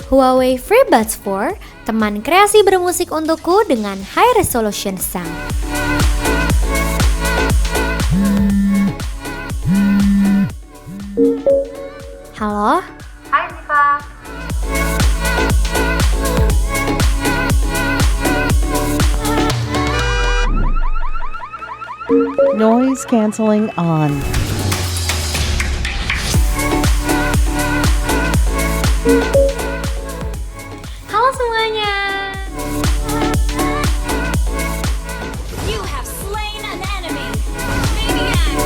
Huawei FreeBuds 4, teman kreasi bermusik untukku dengan high resolution sound. Halo? Hai Ziva. Noise cancelling on. Halo semuanya. You have slain an enemy. Maniac.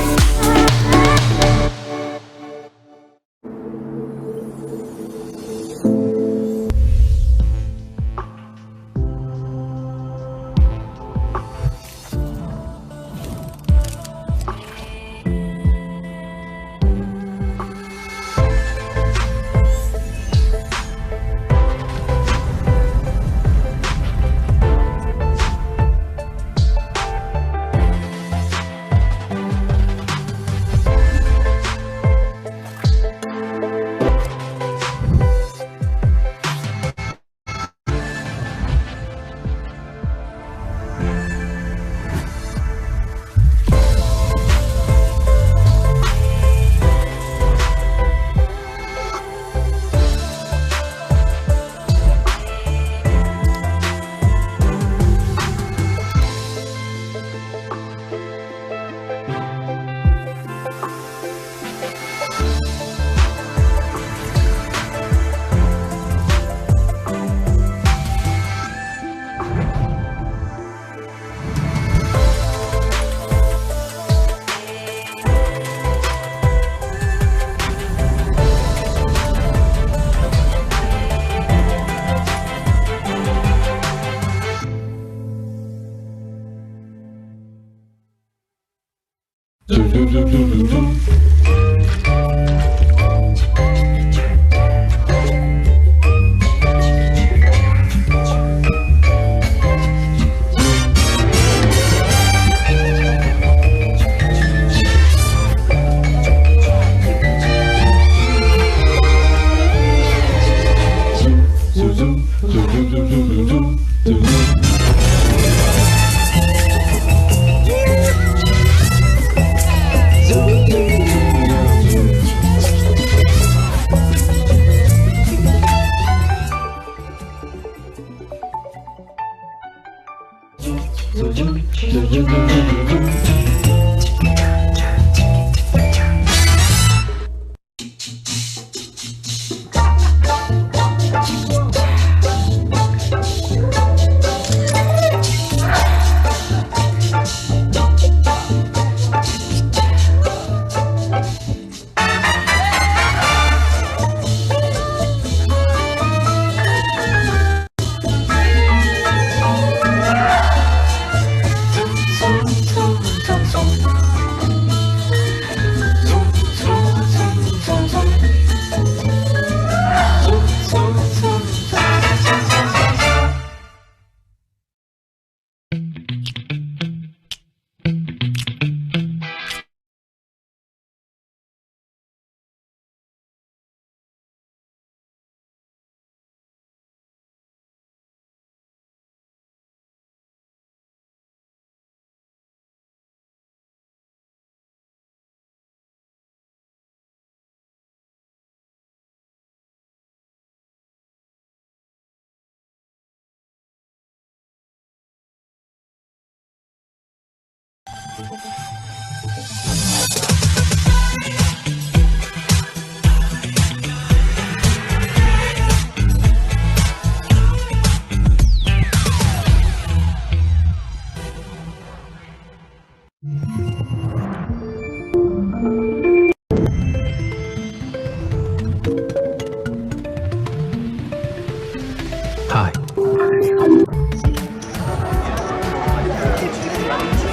Hi.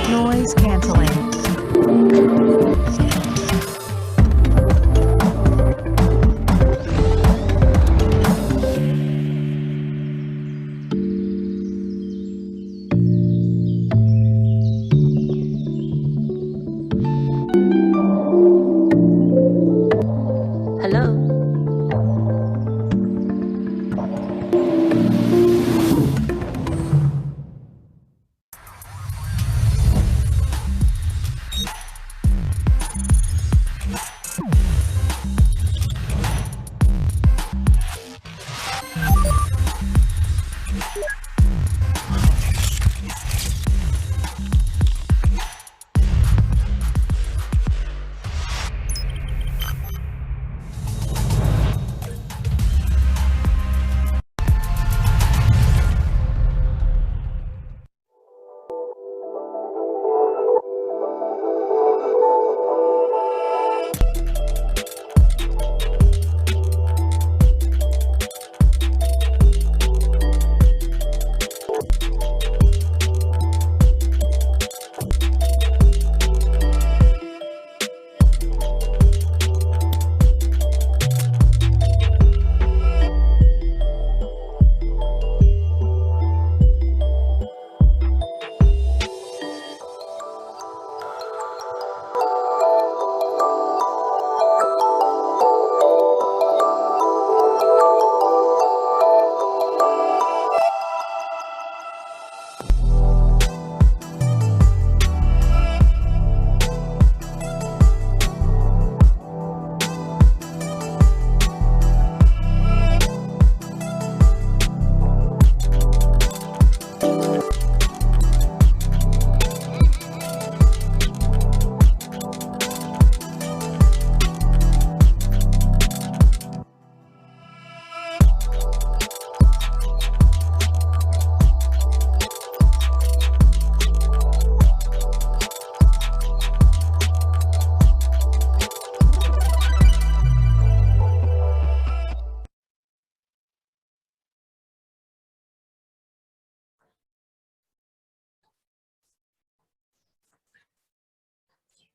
Noise cancelling.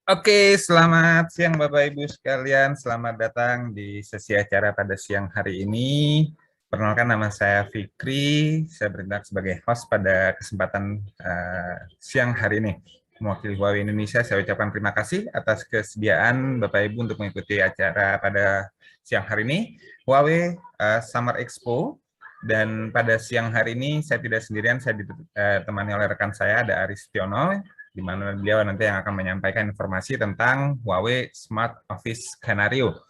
Oke, selamat siang Bapak Ibu sekalian. Selamat datang di sesi acara pada siang hari ini. Perkenalkan, nama saya Fikri. Saya bertindak sebagai host pada kesempatan siang hari ini. Mewakili Huawei Indonesia, saya ucapkan terima kasih atas kesediaan Bapak Ibu untuk mengikuti acara pada siang hari ini. Huawei Summer Expo. Dan pada siang hari ini saya tidak sendirian, saya ditemani oleh rekan saya, ada Aris Tiono, di mana beliau nanti yang akan menyampaikan informasi tentang Huawei Smart Office Scenario.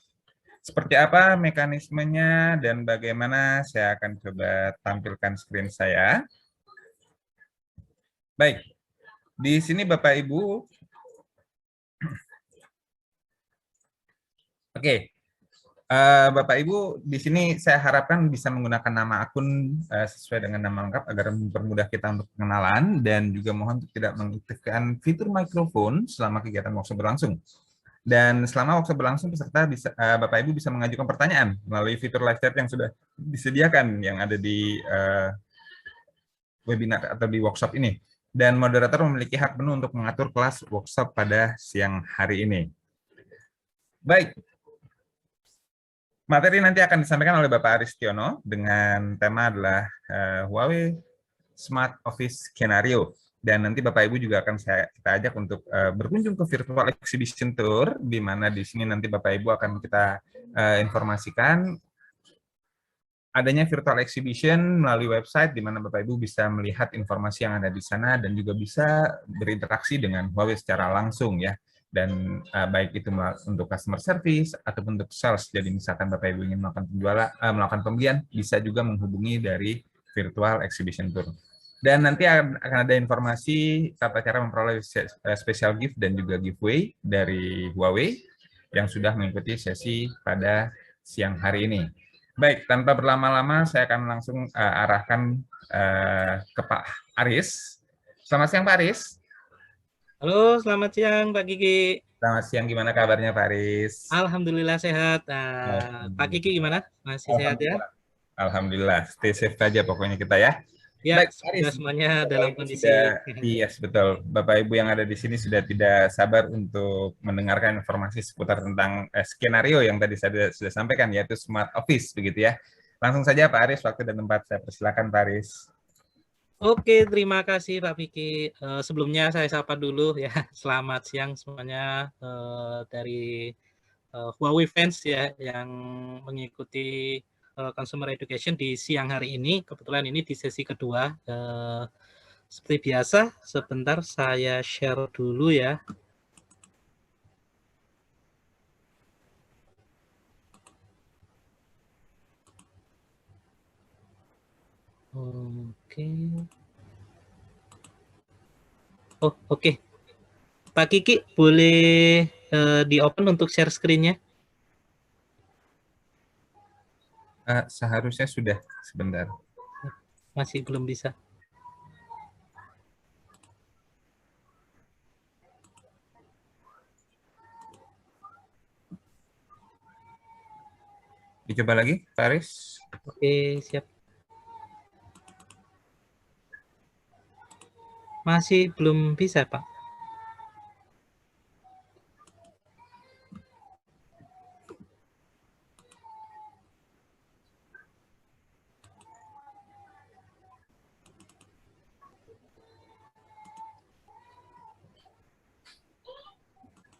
Seperti apa mekanismenya dan bagaimana, saya akan coba tampilkan screen saya. Baik, di sini Bapak Ibu. Oke. Bapak Ibu, di sini saya harapkan bisa menggunakan nama akun sesuai dengan nama lengkap agar mempermudah kita untuk pengenalan, dan juga mohon untuk tidak mengaktifkan fitur mikrofon selama kegiatan workshop berlangsung. Dan selama workshop berlangsung, peserta bisa, Bapak Ibu bisa mengajukan pertanyaan melalui fitur live chat yang sudah disediakan yang ada di webinar atau di workshop ini. Dan moderator memiliki hak penuh untuk mengatur kelas workshop pada siang hari ini. Baik. Materi nanti akan disampaikan oleh Bapak Aris Tiono dengan tema adalah Huawei Smart Office Scenario. Dan nanti Bapak Ibu juga akan kita ajak untuk berkunjung ke virtual exhibition tour, di mana di sini nanti Bapak Ibu akan kita informasikan adanya virtual exhibition melalui website, di mana Bapak Ibu bisa melihat informasi yang ada di sana dan juga bisa berinteraksi dengan Huawei secara langsung ya. Dan baik itu untuk customer service ataupun untuk sales. Jadi misalkan Bapak Ibu ingin melakukan pembelian, bisa juga menghubungi dari virtual exhibition tour. Dan nanti akan ada informasi tata cara memperoleh special gift dan juga giveaway dari Huawei yang sudah mengikuti sesi pada siang hari ini. Baik, tanpa berlama-lama saya akan langsung arahkan ke Pak Aris. Selamat siang Pak Aris. Halo, selamat siang Pak Kiki. Selamat siang, gimana kabarnya Pak Aris? Alhamdulillah sehat. Pak Kiki gimana? Masih sehat ya? Alhamdulillah, stay safe saja pokoknya kita ya. Ya, baik, sudah semuanya dalam kondisi. Yes, betul. Bapak Ibu yang ada di sini sudah tidak sabar untuk mendengarkan informasi seputar tentang skenario yang tadi saya sudah sampaikan, yaitu Smart Office, begitu ya. Langsung saja Pak Aris, waktu dan tempat saya persilakan Pak Aris. Oke, terima kasih Pak Vicky. Sebelumnya saya sapa dulu ya, selamat siang semuanya dari Huawei fans ya yang mengikuti consumer education di siang hari ini. Kebetulan ini di sesi kedua. Seperti biasa, sebentar saya share dulu ya. Oke. Oh, oke. Pak Kiki, boleh di-open untuk share screen-nya? Seharusnya sudah, sebentar. Masih belum bisa. Dicoba lagi, Pak Aris. Oke, siap. Masih belum bisa, Pak.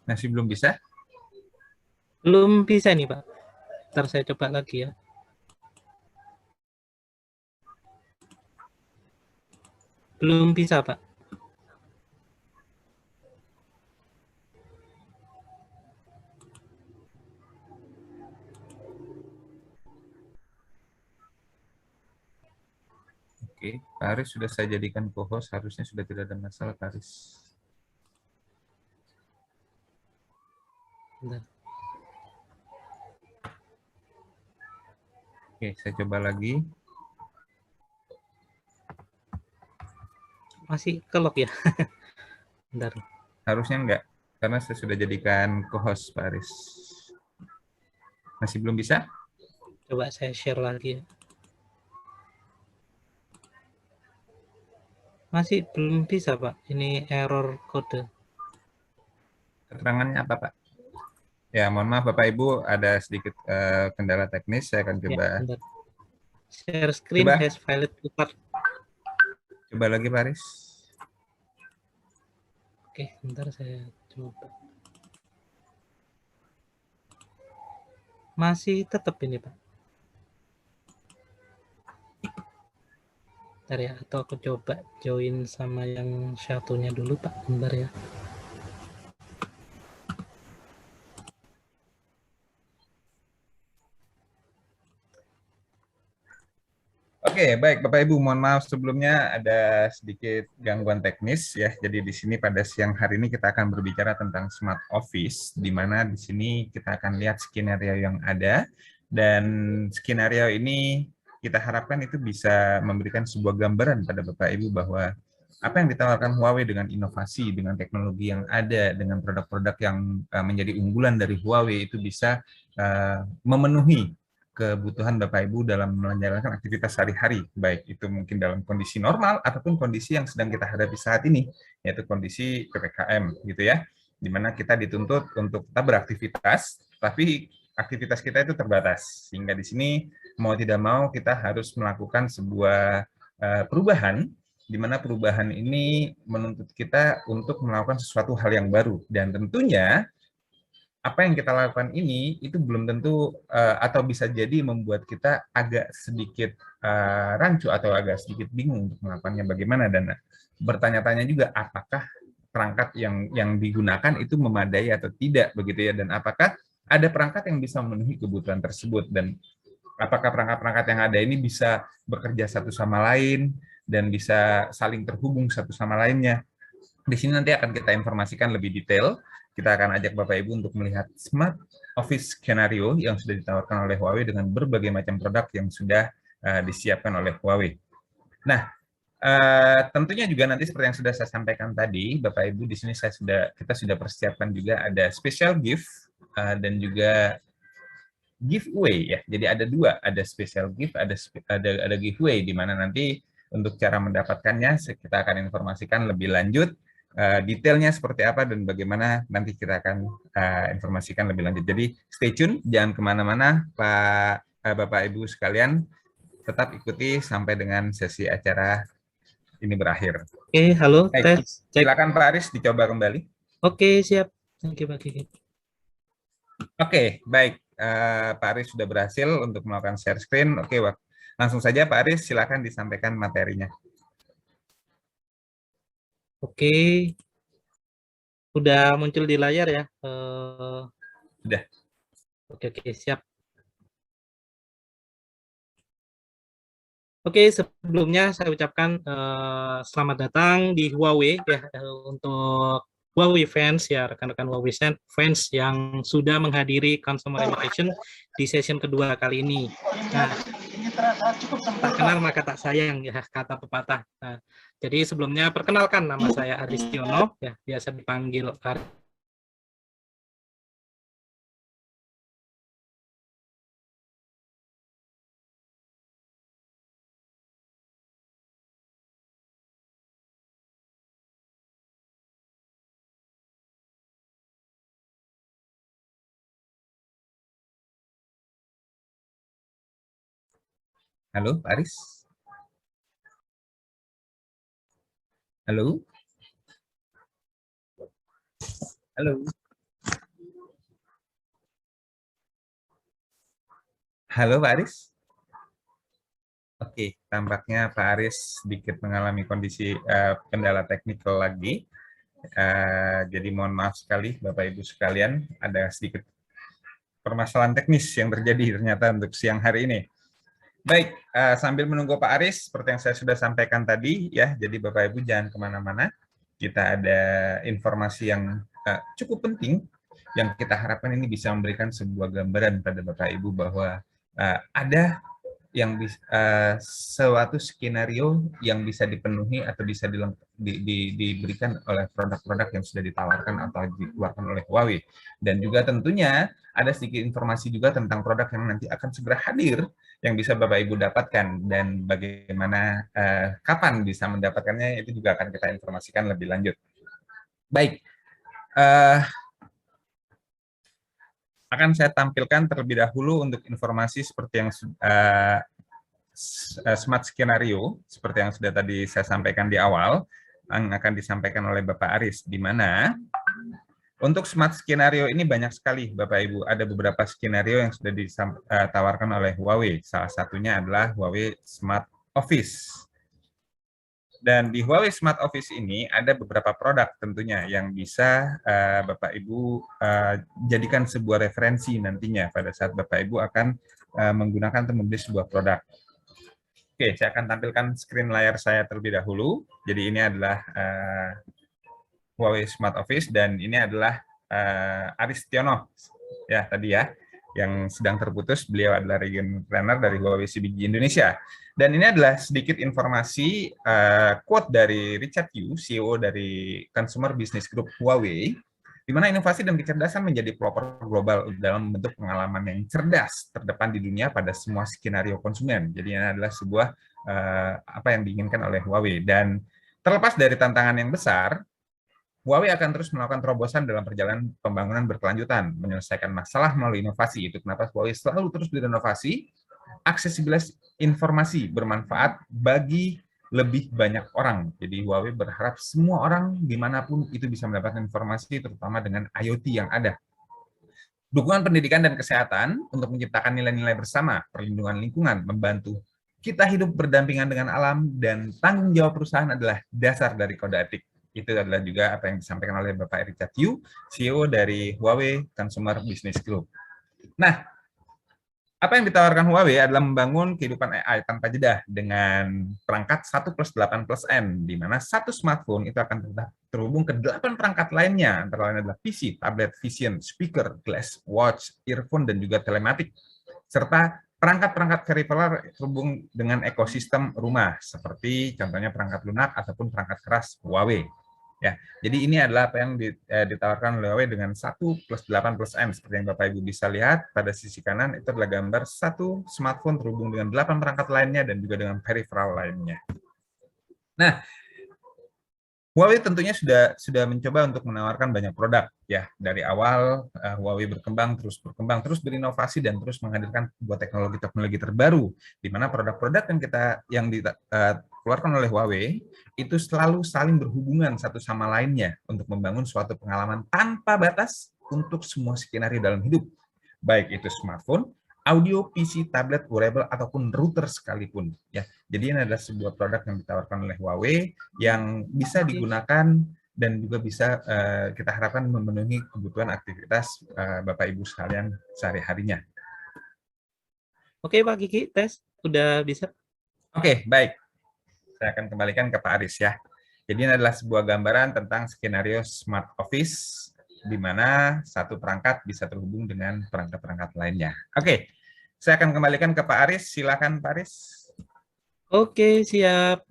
Masih belum bisa? Belum bisa nih, Pak. Ntar saya coba lagi ya. Belum bisa, Pak. Oke, Pak Aris sudah saya jadikan co-host, harusnya sudah tidak ada masalah, Pak Aris. Bentar. Oke, saya coba lagi. Masih kelok ya. Bentar. Harusnya enggak, karena saya sudah jadikan co-host, Pak Aris. Masih belum bisa? Coba saya share lagi ya. Masih belum bisa, Pak. Ini error kode. Keterangannya apa, Pak? Ya, mohon maaf Bapak Ibu, ada sedikit kendala teknis. Saya akan Ya, coba. bentar. Share screen Coba. has failed to start. Coba lagi, Pak Aris. Oke, bentar saya coba. Masih tetap ini, Pak. Bentar ya, atau aku coba join sama yang satunya dulu, Pak. Bentar ya. Oke, baik Bapak Ibu, mohon maaf sebelumnya ada sedikit gangguan teknis ya. Jadi di sini pada siang hari ini kita akan berbicara tentang smart office, di mana di sini kita akan lihat skenario yang ada, dan skenario ini kita harapkan itu bisa memberikan sebuah gambaran pada Bapak Ibu bahwa apa yang ditawarkan Huawei dengan inovasi, dengan teknologi yang ada, dengan produk-produk yang menjadi unggulan dari Huawei itu bisa memenuhi kebutuhan Bapak Ibu dalam menjalankan aktivitas sehari-hari, baik itu mungkin dalam kondisi normal ataupun kondisi yang sedang kita hadapi saat ini, yaitu kondisi PPKM gitu ya, di mana kita dituntut untuk tetap beraktivitas, tapi aktivitas kita itu terbatas, sehingga di sini mau tidak mau kita harus melakukan sebuah perubahan, di mana perubahan ini menuntut kita untuk melakukan sesuatu hal yang baru, dan tentunya apa yang kita lakukan ini itu belum tentu atau bisa jadi membuat kita agak sedikit rancu atau agak sedikit bingung untuk melakukannya bagaimana, dan bertanya-tanya juga apakah perangkat yang digunakan itu memadai atau tidak begitu ya, dan apakah ada perangkat yang bisa memenuhi kebutuhan tersebut, dan apakah perangkat-perangkat yang ada ini bisa bekerja satu sama lain dan bisa saling terhubung satu sama lainnya. Di sini nanti akan kita informasikan lebih detail. Kita akan ajak Bapak Ibu untuk melihat smart office skenario yang sudah ditawarkan oleh Huawei dengan berbagai macam produk yang sudah disiapkan oleh Huawei. Nah, tentunya juga nanti seperti yang sudah saya sampaikan tadi, Bapak Ibu, di sini kita sudah persiapkan juga ada special gift dan juga giveaway ya. Jadi ada dua, ada special gift, ada giveaway, di mana nanti untuk cara mendapatkannya kita akan informasikan lebih lanjut. Detailnya seperti apa dan bagaimana nanti kita akan informasikan lebih lanjut. Jadi stay tune, jangan kemana-mana Bapak Ibu sekalian, tetap ikuti sampai dengan sesi acara ini berakhir. Oke, halo, Baik, tes. Cek. silakan Pak Aris dicoba kembali. Oke, siap. Thank you, Pak Kiki. Oke, baik. Pak Aris sudah berhasil untuk melakukan share screen. Oke, langsung saja Pak Aris, silakan disampaikan materinya. Oke, udah muncul di layar ya. Sudah. Oke, siap. Oke, sebelumnya saya ucapkan selamat datang di Huawei ya, untuk Huawei fans ya, rekan-rekan Huawei fans yang sudah menghadiri Consumer Innovation di session kedua kali ini. Nah, tak kenal maka tak sayang ya, kata pepatah. Nah, jadi sebelumnya perkenalkan, nama saya Aristiono ya, biasa dipanggil Aris. Halo, Pak Aris. Halo. Halo. Halo, Pak Aris. Oke, tampaknya Pak Aris sedikit mengalami kondisi kendala teknikal lagi. Jadi mohon maaf sekali, Bapak Ibu sekalian, ada sedikit permasalahan teknis yang terjadi ternyata untuk siang hari ini. Baik, sambil menunggu Pak Aris, seperti yang saya sudah sampaikan tadi, ya, jadi Bapak Ibu jangan kemana-mana. Kita ada informasi yang cukup penting, yang kita harapkan ini bisa memberikan sebuah gambaran pada Bapak Ibu bahwa ada yang suatu skenario yang bisa dipenuhi atau bisa diberikan oleh produk-produk yang sudah ditawarkan atau dikeluarkan oleh Huawei. Dan juga tentunya ada sedikit informasi juga tentang produk yang nanti akan segera hadir yang bisa Bapak Ibu dapatkan, dan bagaimana kapan bisa mendapatkannya itu juga akan kita informasikan lebih lanjut. Baik, akan saya tampilkan terlebih dahulu untuk informasi seperti yang smart skenario, seperti yang sudah tadi saya sampaikan di awal, yang akan disampaikan oleh Bapak Aris, di mana untuk smart skenario ini banyak sekali, Bapak Ibu. Ada beberapa skenario yang sudah ditawarkan oleh Huawei. Salah satunya adalah Huawei Smart Office. Dan di Huawei Smart Office ini ada beberapa produk tentunya yang bisa Bapak Ibu jadikan sebuah referensi nantinya pada saat Bapak Ibu akan menggunakan atau membeli sebuah produk. Oke, saya akan tampilkan screen layar saya terlebih dahulu. Jadi ini adalah Huawei Smart Office dan ini adalah Aristiono ya tadi ya yang sedang terputus. Beliau adalah region planner dari Huawei CBG Indonesia. Dan ini adalah sedikit informasi quote dari Richard Yu, CEO dari Consumer Business Group Huawei, di mana inovasi dan kecerdasan menjadi pelopor global dalam bentuk pengalaman yang cerdas terdepan di dunia pada semua skenario konsumen. Jadi ini adalah sebuah apa yang diinginkan oleh Huawei. Dan terlepas dari tantangan yang besar, Huawei akan terus melakukan terobosan dalam perjalanan pembangunan berkelanjutan, menyelesaikan masalah melalui inovasi. Itu kenapa Huawei selalu terus berinovasi. Aksesibilitas informasi bermanfaat bagi lebih banyak orang. Jadi Huawei berharap semua orang dimanapun itu bisa mendapatkan informasi, terutama dengan IoT yang ada. Dukungan pendidikan dan kesehatan untuk menciptakan nilai-nilai bersama, perlindungan lingkungan, membantu kita hidup berdampingan dengan alam, dan tanggung jawab perusahaan adalah dasar dari kode etik. Itu adalah juga apa yang disampaikan oleh Bapak Richard Yu, CEO dari Huawei Consumer Business Group. Nah, apa yang ditawarkan Huawei adalah membangun kehidupan AI tanpa jeda dengan perangkat 1+8+N, di mana satu smartphone itu akan terhubung ke 8 perangkat lainnya, antara lain adalah PC, tablet, vision, speaker, glass, watch, earphone, dan juga telematik, serta perangkat-perangkat peripheral terhubung dengan ekosistem rumah, seperti contohnya perangkat lunak ataupun perangkat keras Huawei. Ya, jadi ini adalah apa yang ditawarkan oleh Huawei dengan 1+8+N. Seperti yang Bapak Ibu bisa lihat pada sisi kanan, itu adalah gambar satu smartphone terhubung dengan 8 perangkat lainnya dan juga dengan peripheral lainnya. Nah, Huawei tentunya sudah mencoba untuk menawarkan banyak produk ya. Dari awal Huawei berkembang, terus berinovasi dan terus menghadirkan sebuah teknologi terbaru, di mana produk-produk yang dikeluarkan oleh Huawei itu selalu saling berhubungan satu sama lainnya untuk membangun suatu pengalaman tanpa batas untuk semua skenario dalam hidup, baik itu smartphone, audio, PC, tablet, wearable, ataupun router sekalipun. Ya, jadi ini adalah sebuah produk yang ditawarkan oleh Huawei yang bisa digunakan dan juga bisa kita harapkan memenuhi kebutuhan aktivitas Bapak Ibu sekalian sehari-harinya. Oke, Pak Kiki, tes udah bisa. Oke, baik. Saya akan kembalikan ke Pak Aris ya. Jadi ini adalah sebuah gambaran tentang skenario Smart Office, di mana satu perangkat bisa terhubung dengan perangkat-perangkat lainnya. Oke, saya akan kembalikan ke Pak Aris. Silakan Pak Aris. Oke, siap.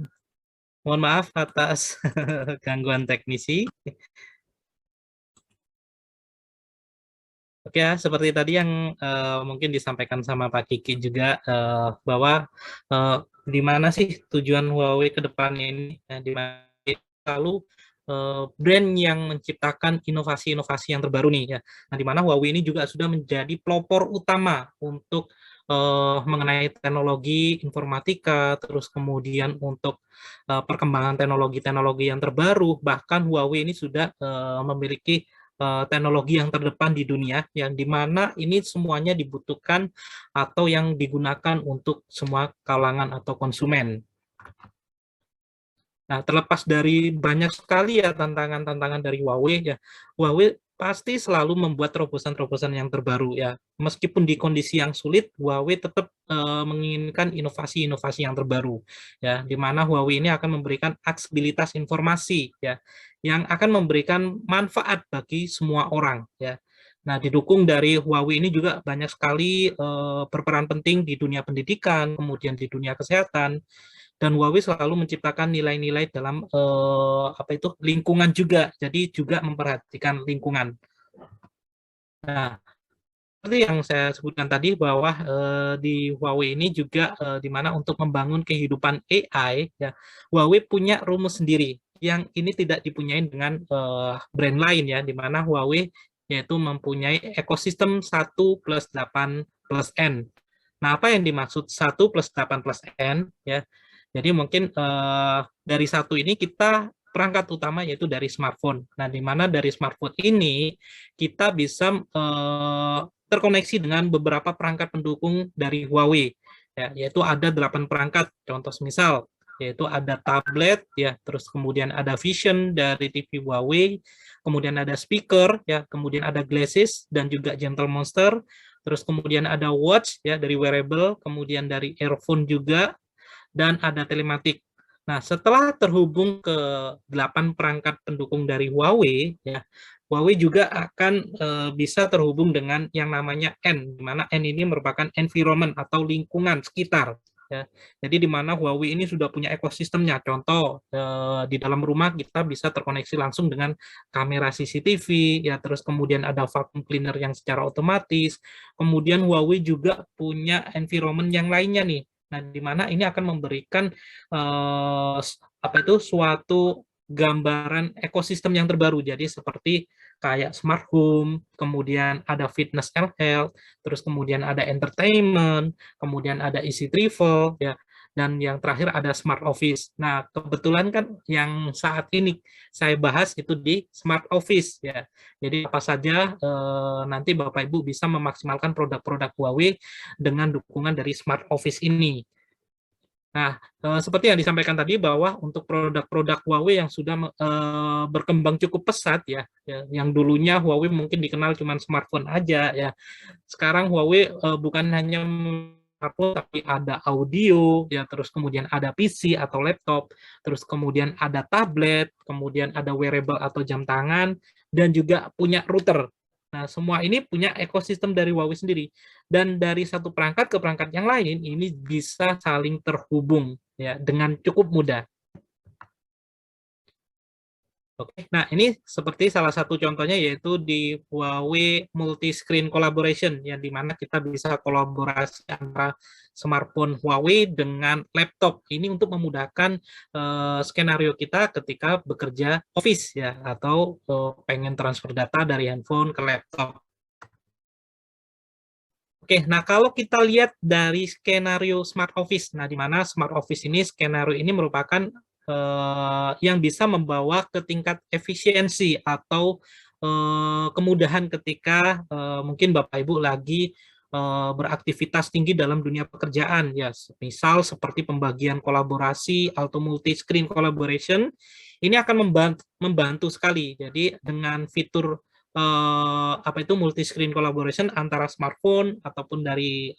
Mohon maaf atas gangguan teknisi. Oke ya, seperti tadi yang mungkin disampaikan sama Pak Kiki juga, bahwa di mana sih tujuan Huawei ke depan ini, di mana selalu brand yang menciptakan inovasi-inovasi yang terbaru nih ya. Nah, di mana Huawei ini juga sudah menjadi pelopor utama untuk mengenai teknologi informatika, terus kemudian untuk perkembangan teknologi-teknologi yang terbaru. Bahkan Huawei ini sudah memiliki teknologi yang terdepan di dunia, yang dimana ini semuanya dibutuhkan atau yang digunakan untuk semua kalangan atau konsumen. Nah, terlepas dari banyak sekali ya tantangan-tantangan dari Huawei ya, Huawei pasti selalu membuat terobosan-terobosan yang terbaru ya. Meskipun di kondisi yang sulit, Huawei tetap menginginkan inovasi-inovasi yang terbaru ya, di mana Huawei ini akan memberikan aksesibilitas informasi ya, yang akan memberikan manfaat bagi semua orang ya. Nah, didukung dari Huawei ini juga banyak sekali berperan penting di dunia pendidikan, kemudian di dunia kesehatan. Dan Huawei selalu menciptakan nilai-nilai dalam lingkungan juga, jadi juga memperhatikan lingkungan. Nah, seperti yang saya sebutkan tadi bahwa di Huawei ini juga di mana untuk membangun kehidupan AI ya, Huawei punya rumus sendiri yang ini tidak dipunyai dengan brand lain ya, di mana Huawei yaitu mempunyai ekosistem 1 plus 8 plus N. Nah, apa yang dimaksud 1 plus 8 plus N? Ya, jadi mungkin dari satu ini kita perangkat utama yaitu dari smartphone. Nah, di mana dari smartphone ini kita bisa terkoneksi dengan beberapa perangkat pendukung dari Huawei, ya, yaitu ada 8 perangkat. Contoh misal, yaitu ada tablet, ya, terus kemudian ada vision dari TV Huawei, kemudian ada speaker, ya, kemudian ada glasses dan juga Gentle Monster, terus kemudian ada watch, ya, dari wearable, kemudian dari earphone juga, dan ada telematik. Nah, setelah terhubung ke 8 perangkat pendukung dari Huawei, ya, Huawei juga akan bisa terhubung dengan yang namanya N, di mana N ini merupakan environment atau lingkungan sekitar. Ya. Jadi di mana Huawei ini sudah punya ekosistemnya. Contoh, di dalam rumah kita bisa terkoneksi langsung dengan kamera CCTV, ya, terus kemudian ada vacuum cleaner yang secara otomatis. Kemudian Huawei juga punya environment yang lainnya nih. Nah, di mana ini akan memberikan suatu gambaran ekosistem yang terbaru. Jadi seperti kayak smart home, kemudian ada fitness and health, terus kemudian ada entertainment, kemudian ada easy travel, ya, dan yang terakhir ada smart office. Nah, kebetulan kan yang saat ini saya bahas itu di smart office, ya. Jadi apa saja nanti Bapak Ibu bisa memaksimalkan produk-produk Huawei dengan dukungan dari smart office ini. Nah, seperti yang disampaikan tadi bahwa untuk produk-produk Huawei yang sudah berkembang cukup pesat, ya, yang dulunya Huawei mungkin dikenal cuma smartphone aja, ya. Sekarang Huawei bukan hanya smartphone tapi ada audio, ya, terus kemudian ada PC atau laptop, terus kemudian ada tablet, kemudian ada wearable atau jam tangan, dan juga punya router. Nah, semua ini punya ekosistem dari Huawei sendiri. Dan dari satu perangkat ke perangkat yang lain, ini bisa saling terhubung, ya, dengan cukup mudah. Oke, nah ini seperti salah satu contohnya yaitu di Huawei Multi-Screen Collaboration, yang dimana kita bisa kolaborasi antara smartphone Huawei dengan laptop. Ini untuk memudahkan skenario kita ketika bekerja office, ya, atau pengen transfer data dari handphone ke laptop. Oke, nah kalau kita lihat dari skenario smart office, nah di mana smart office ini, skenario ini merupakan yang bisa membawa ke tingkat efisiensi atau kemudahan ketika mungkin Bapak Ibu lagi beraktivitas tinggi dalam dunia pekerjaan, ya, misal seperti pembagian kolaborasi atau multi-screen collaboration, ini akan membantu sekali. Jadi dengan fitur multi-screen collaboration antara smartphone ataupun dari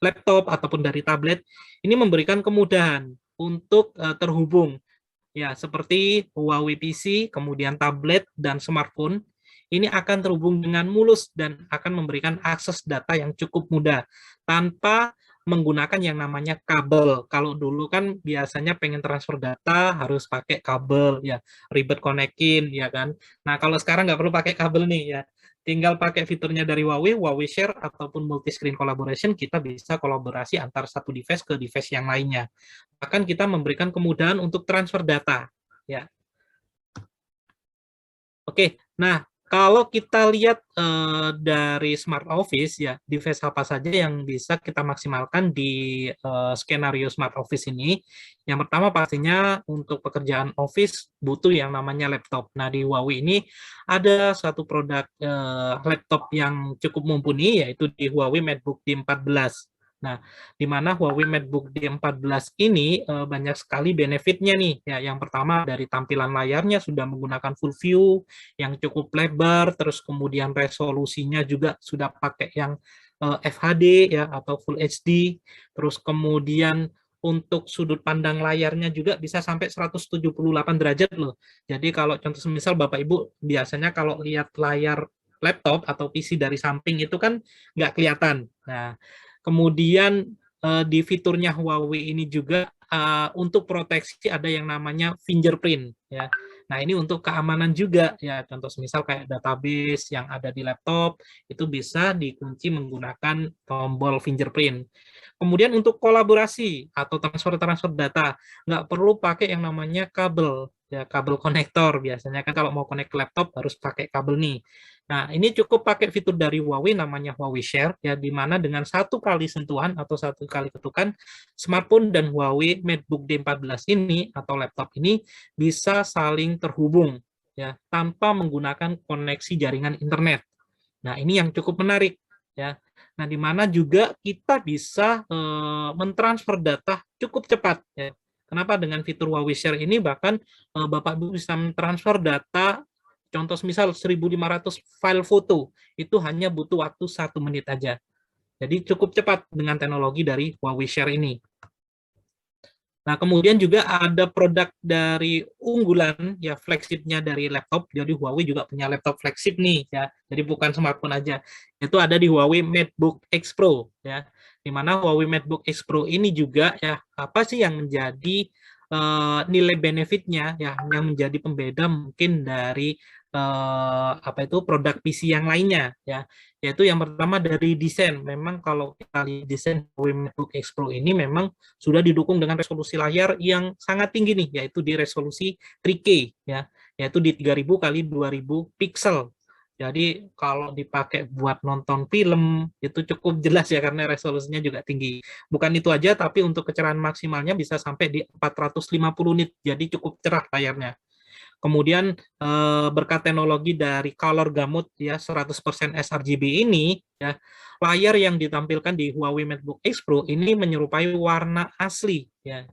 laptop ataupun dari tablet, ini memberikan kemudahan untuk terhubung, ya, seperti Huawei PC, kemudian tablet dan smartphone, ini akan terhubung dengan mulus dan akan memberikan akses data yang cukup mudah tanpa menggunakan yang namanya kabel. Kalau dulu kan biasanya pengen transfer data harus pakai kabel, ya, ribet konekin, ya kan. Nah, kalau sekarang nggak perlu pakai kabel nih, ya. Tinggal pakai fiturnya dari Huawei, Huawei Share ataupun multi-screen collaboration, kita bisa kolaborasi antar satu device ke device yang lainnya. Bahkan kita memberikan kemudahan untuk transfer data, ya. Oke, nah kalau kita lihat dari smart office, ya, device apa saja yang bisa kita maksimalkan di skenario smart office ini. Yang pertama pastinya untuk pekerjaan office butuh yang namanya laptop. Nah, di Huawei ini ada satu produk laptop yang cukup mumpuni, yaitu di Huawei MateBook D14. Nah, di mana Huawei MateBook D14 ini banyak sekali benefitnya nih. Ya, yang pertama dari tampilan layarnya sudah menggunakan full view yang cukup lebar, terus kemudian resolusinya juga sudah pakai yang FHD, ya, atau Full HD. Terus kemudian untuk sudut pandang layarnya juga bisa sampai 178 derajat loh. Jadi kalau contoh misal Bapak Ibu biasanya kalau lihat layar laptop atau PC dari samping itu kan nggak kelihatan. Nah, kemudian di fiturnya Huawei ini juga untuk proteksi ada yang namanya fingerprint, ya. Nah, ini untuk keamanan juga, ya. Contoh misal kayak database yang ada di laptop itu bisa dikunci menggunakan tombol fingerprint. Kemudian untuk kolaborasi atau transfer data nggak perlu pakai yang namanya kabel, ya kabel konektor. Biasanya kan kalau mau connect ke laptop harus pakai kabel nih. Nah, ini cukup pakai fitur dari Huawei namanya Huawei Share, ya, di mana dengan satu kali sentuhan atau satu kali ketukan, smartphone dan Huawei MateBook D14 ini atau laptop ini bisa saling terhubung, ya, tanpa menggunakan koneksi jaringan internet. Nah, ini yang cukup menarik, ya. Nah, di mana juga kita bisa mentransfer data cukup cepat, ya. Kenapa? Dengan fitur Huawei Share ini bahkan Bapak Ibu bisa mentransfer data, contoh misal 1.500 file foto, itu hanya butuh waktu 1 menit aja. Jadi cukup cepat dengan teknologi dari Huawei Share ini. Nah, kemudian juga ada produk dari unggulan, ya, flagshipnya dari laptop. Jadi Huawei juga punya laptop flagship nih, ya. Jadi bukan smartphone aja. Itu ada di Huawei MateBook X Pro, ya. Di mana Huawei MateBook X Pro ini juga, ya, apa sih yang menjadi nilai benefitnya, ya, yang menjadi pembeda mungkin dari apa itu produk PC yang lainnya, ya, yaitu yang pertama dari desain. Memang kalau kita lihat desain Huawei MateBook X Pro ini memang sudah didukung dengan resolusi layar yang sangat tinggi nih, yaitu di resolusi 3K, ya, yaitu di 3000 kali 2000 pixel. Jadi kalau dipakai buat nonton film itu cukup jelas ya karena resolusinya juga tinggi. Bukan itu aja, tapi untuk kecerahan maksimalnya bisa sampai di 450 nit, jadi cukup cerah layarnya. Kemudian berkat teknologi dari color gamut, ya, 100% sRGB ini, ya, layar yang ditampilkan di Huawei MateBook X Pro ini menyerupai warna asli, ya.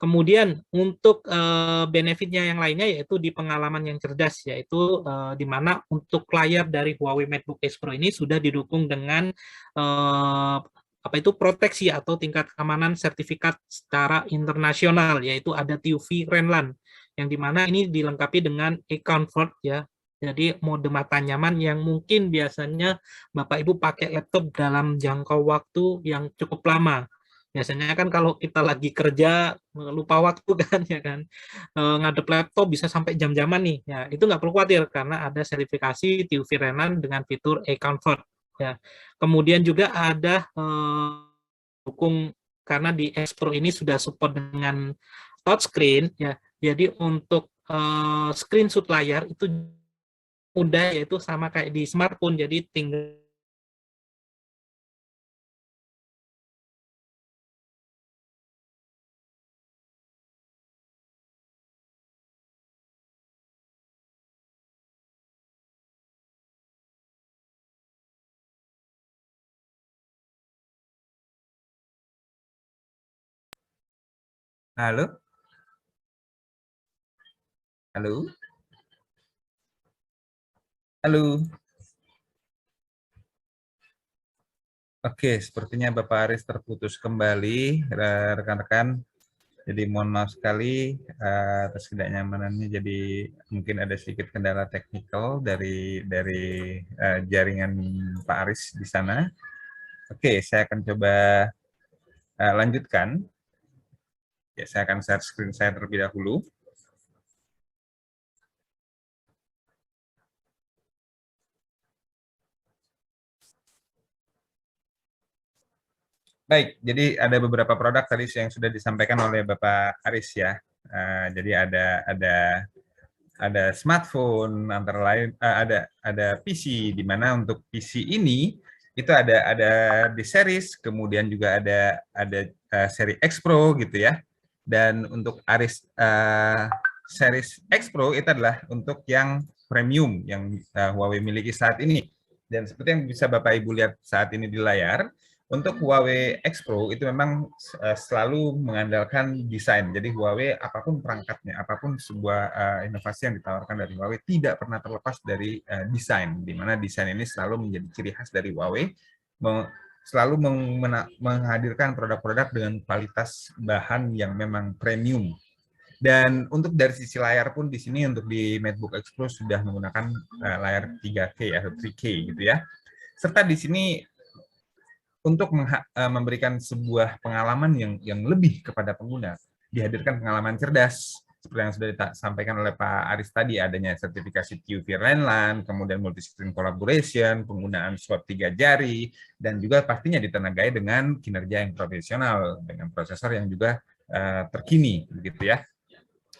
Kemudian untuk benefitnya yang lainnya yaitu di pengalaman yang cerdas, yaitu di mana untuk layar dari Huawei MateBook X Pro ini sudah didukung dengan apa itu proteksi atau tingkat keamanan sertifikat secara internasional, yaitu ada TUV Renlan, yang dimana ini dilengkapi dengan e-comfort, ya. Jadi mode mata nyaman yang mungkin biasanya Bapak Ibu pakai laptop dalam jangkau waktu yang cukup lama. Biasanya kan kalau kita lagi kerja lupa waktu kan, ya kan, ngadep laptop bisa sampai jam-jaman nih, ya, itu nggak perlu khawatir karena ada sertifikasi TUV Renan dengan fitur e-comfort, ya. Kemudian juga ada dukung karena di X Pro ini sudah support dengan touchscreen, ya, jadi untuk screenshot layar itu mudah, yaitu sama kayak di smartphone, jadi tinggal Halo? Halo? Halo? Oke, sepertinya Bapak Aris terputus kembali, rekan-rekan. Jadi mohon maaf sekali atas ketidaknyamanannya. Jadi mungkin ada sedikit kendala teknikal dari jaringan Pak Aris di sana. Oke, saya akan coba lanjutkan. Ya, saya akan share screen saya terlebih dahulu. Baik, jadi ada beberapa produk tadi yang sudah disampaikan oleh Bapak Aris, ya. Jadi ada smartphone, antara lain ada PC, di mana untuk PC ini itu ada di series, kemudian juga ada seri X Pro gitu ya. Dan untuk Aris series X Pro itu adalah untuk yang premium yang Huawei miliki saat ini. Dan seperti yang bisa Bapak Ibu lihat saat ini di layar, untuk Huawei X Pro itu memang selalu mengandalkan desain. Jadi Huawei apapun perangkatnya, apapun sebuah inovasi yang ditawarkan dari Huawei tidak pernah terlepas dari desain, di mana desain ini selalu menjadi ciri khas dari Huawei, selalu menghadirkan produk-produk dengan kualitas bahan yang memang premium. Dan untuk dari sisi layar pun di sini untuk di MateBook X Pro sudah menggunakan layar 3K atau 3K gitu ya. Serta di sini untuk memberikan sebuah pengalaman yang lebih kepada pengguna, dihadirkan pengalaman cerdas, seperti yang sudah disampaikan oleh Pak Aris tadi, adanya sertifikasi TUV Renlan, kemudian multi-screen collaboration, penggunaan swab 3 jari, dan juga pastinya ditenagai dengan kinerja yang profesional, dengan prosesor yang juga terkini, begitu ya.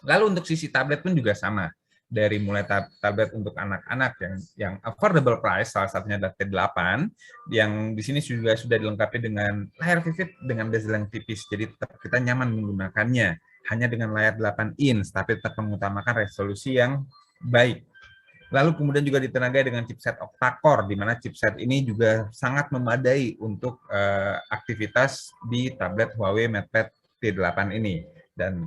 Lalu untuk sisi tablet pun juga sama. Dari mulai tablet untuk anak-anak yang affordable price, salah satunya adalah T8, yang di sini juga sudah dilengkapi dengan layar vivid dengan bezel yang tipis, jadi tetap kita nyaman menggunakannya. Hanya dengan layar 8 inch, tapi tetap mengutamakan resolusi yang baik. Lalu kemudian juga ditenagai dengan chipset octa-core, di mana chipset ini juga sangat memadai untuk aktivitas di tablet Huawei MatePad T8 ini. Dan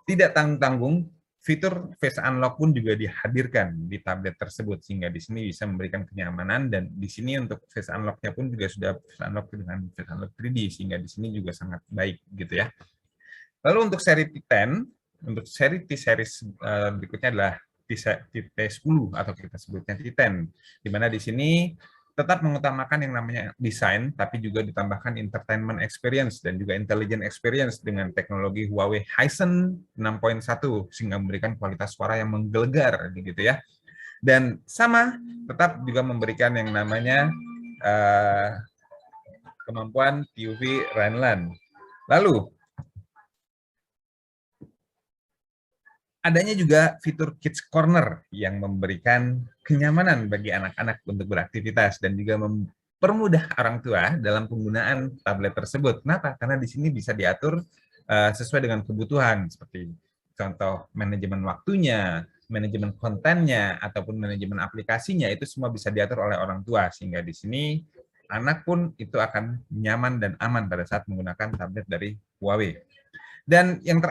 tidak tanggung-tanggung, fitur Face Unlock pun juga dihadirkan di tablet tersebut, sehingga di sini bisa memberikan kenyamanan, dan di sini untuk Face Unlock-nya pun juga sudah Face Unlock dengan Face Unlock 3D, sehingga di sini juga sangat baik gitu ya. Lalu untuk seri T10, untuk seri T-series berikutnya adalah T10 atau kita sebutnya T10, di mana di sini tetap mengutamakan yang namanya desain, tapi juga ditambahkan entertainment experience dan juga intelligent experience dengan teknologi Huawei Hisense 6.1, sehingga memberikan kualitas suara yang menggelegar, gitu ya. Dan sama, tetap juga memberikan yang namanya kemampuan TUV Rhineland. Lalu, adanya juga fitur Kids Corner yang memberikan kenyamanan bagi anak-anak untuk beraktivitas dan juga mempermudah orang tua dalam penggunaan tablet tersebut. Kenapa? Karena di sini bisa diatur sesuai dengan kebutuhan, seperti contoh manajemen waktunya, manajemen kontennya, ataupun manajemen aplikasinya, itu semua bisa diatur oleh orang tua, sehingga di sini anak pun itu akan nyaman dan aman pada saat menggunakan tablet dari Huawei. Dan yang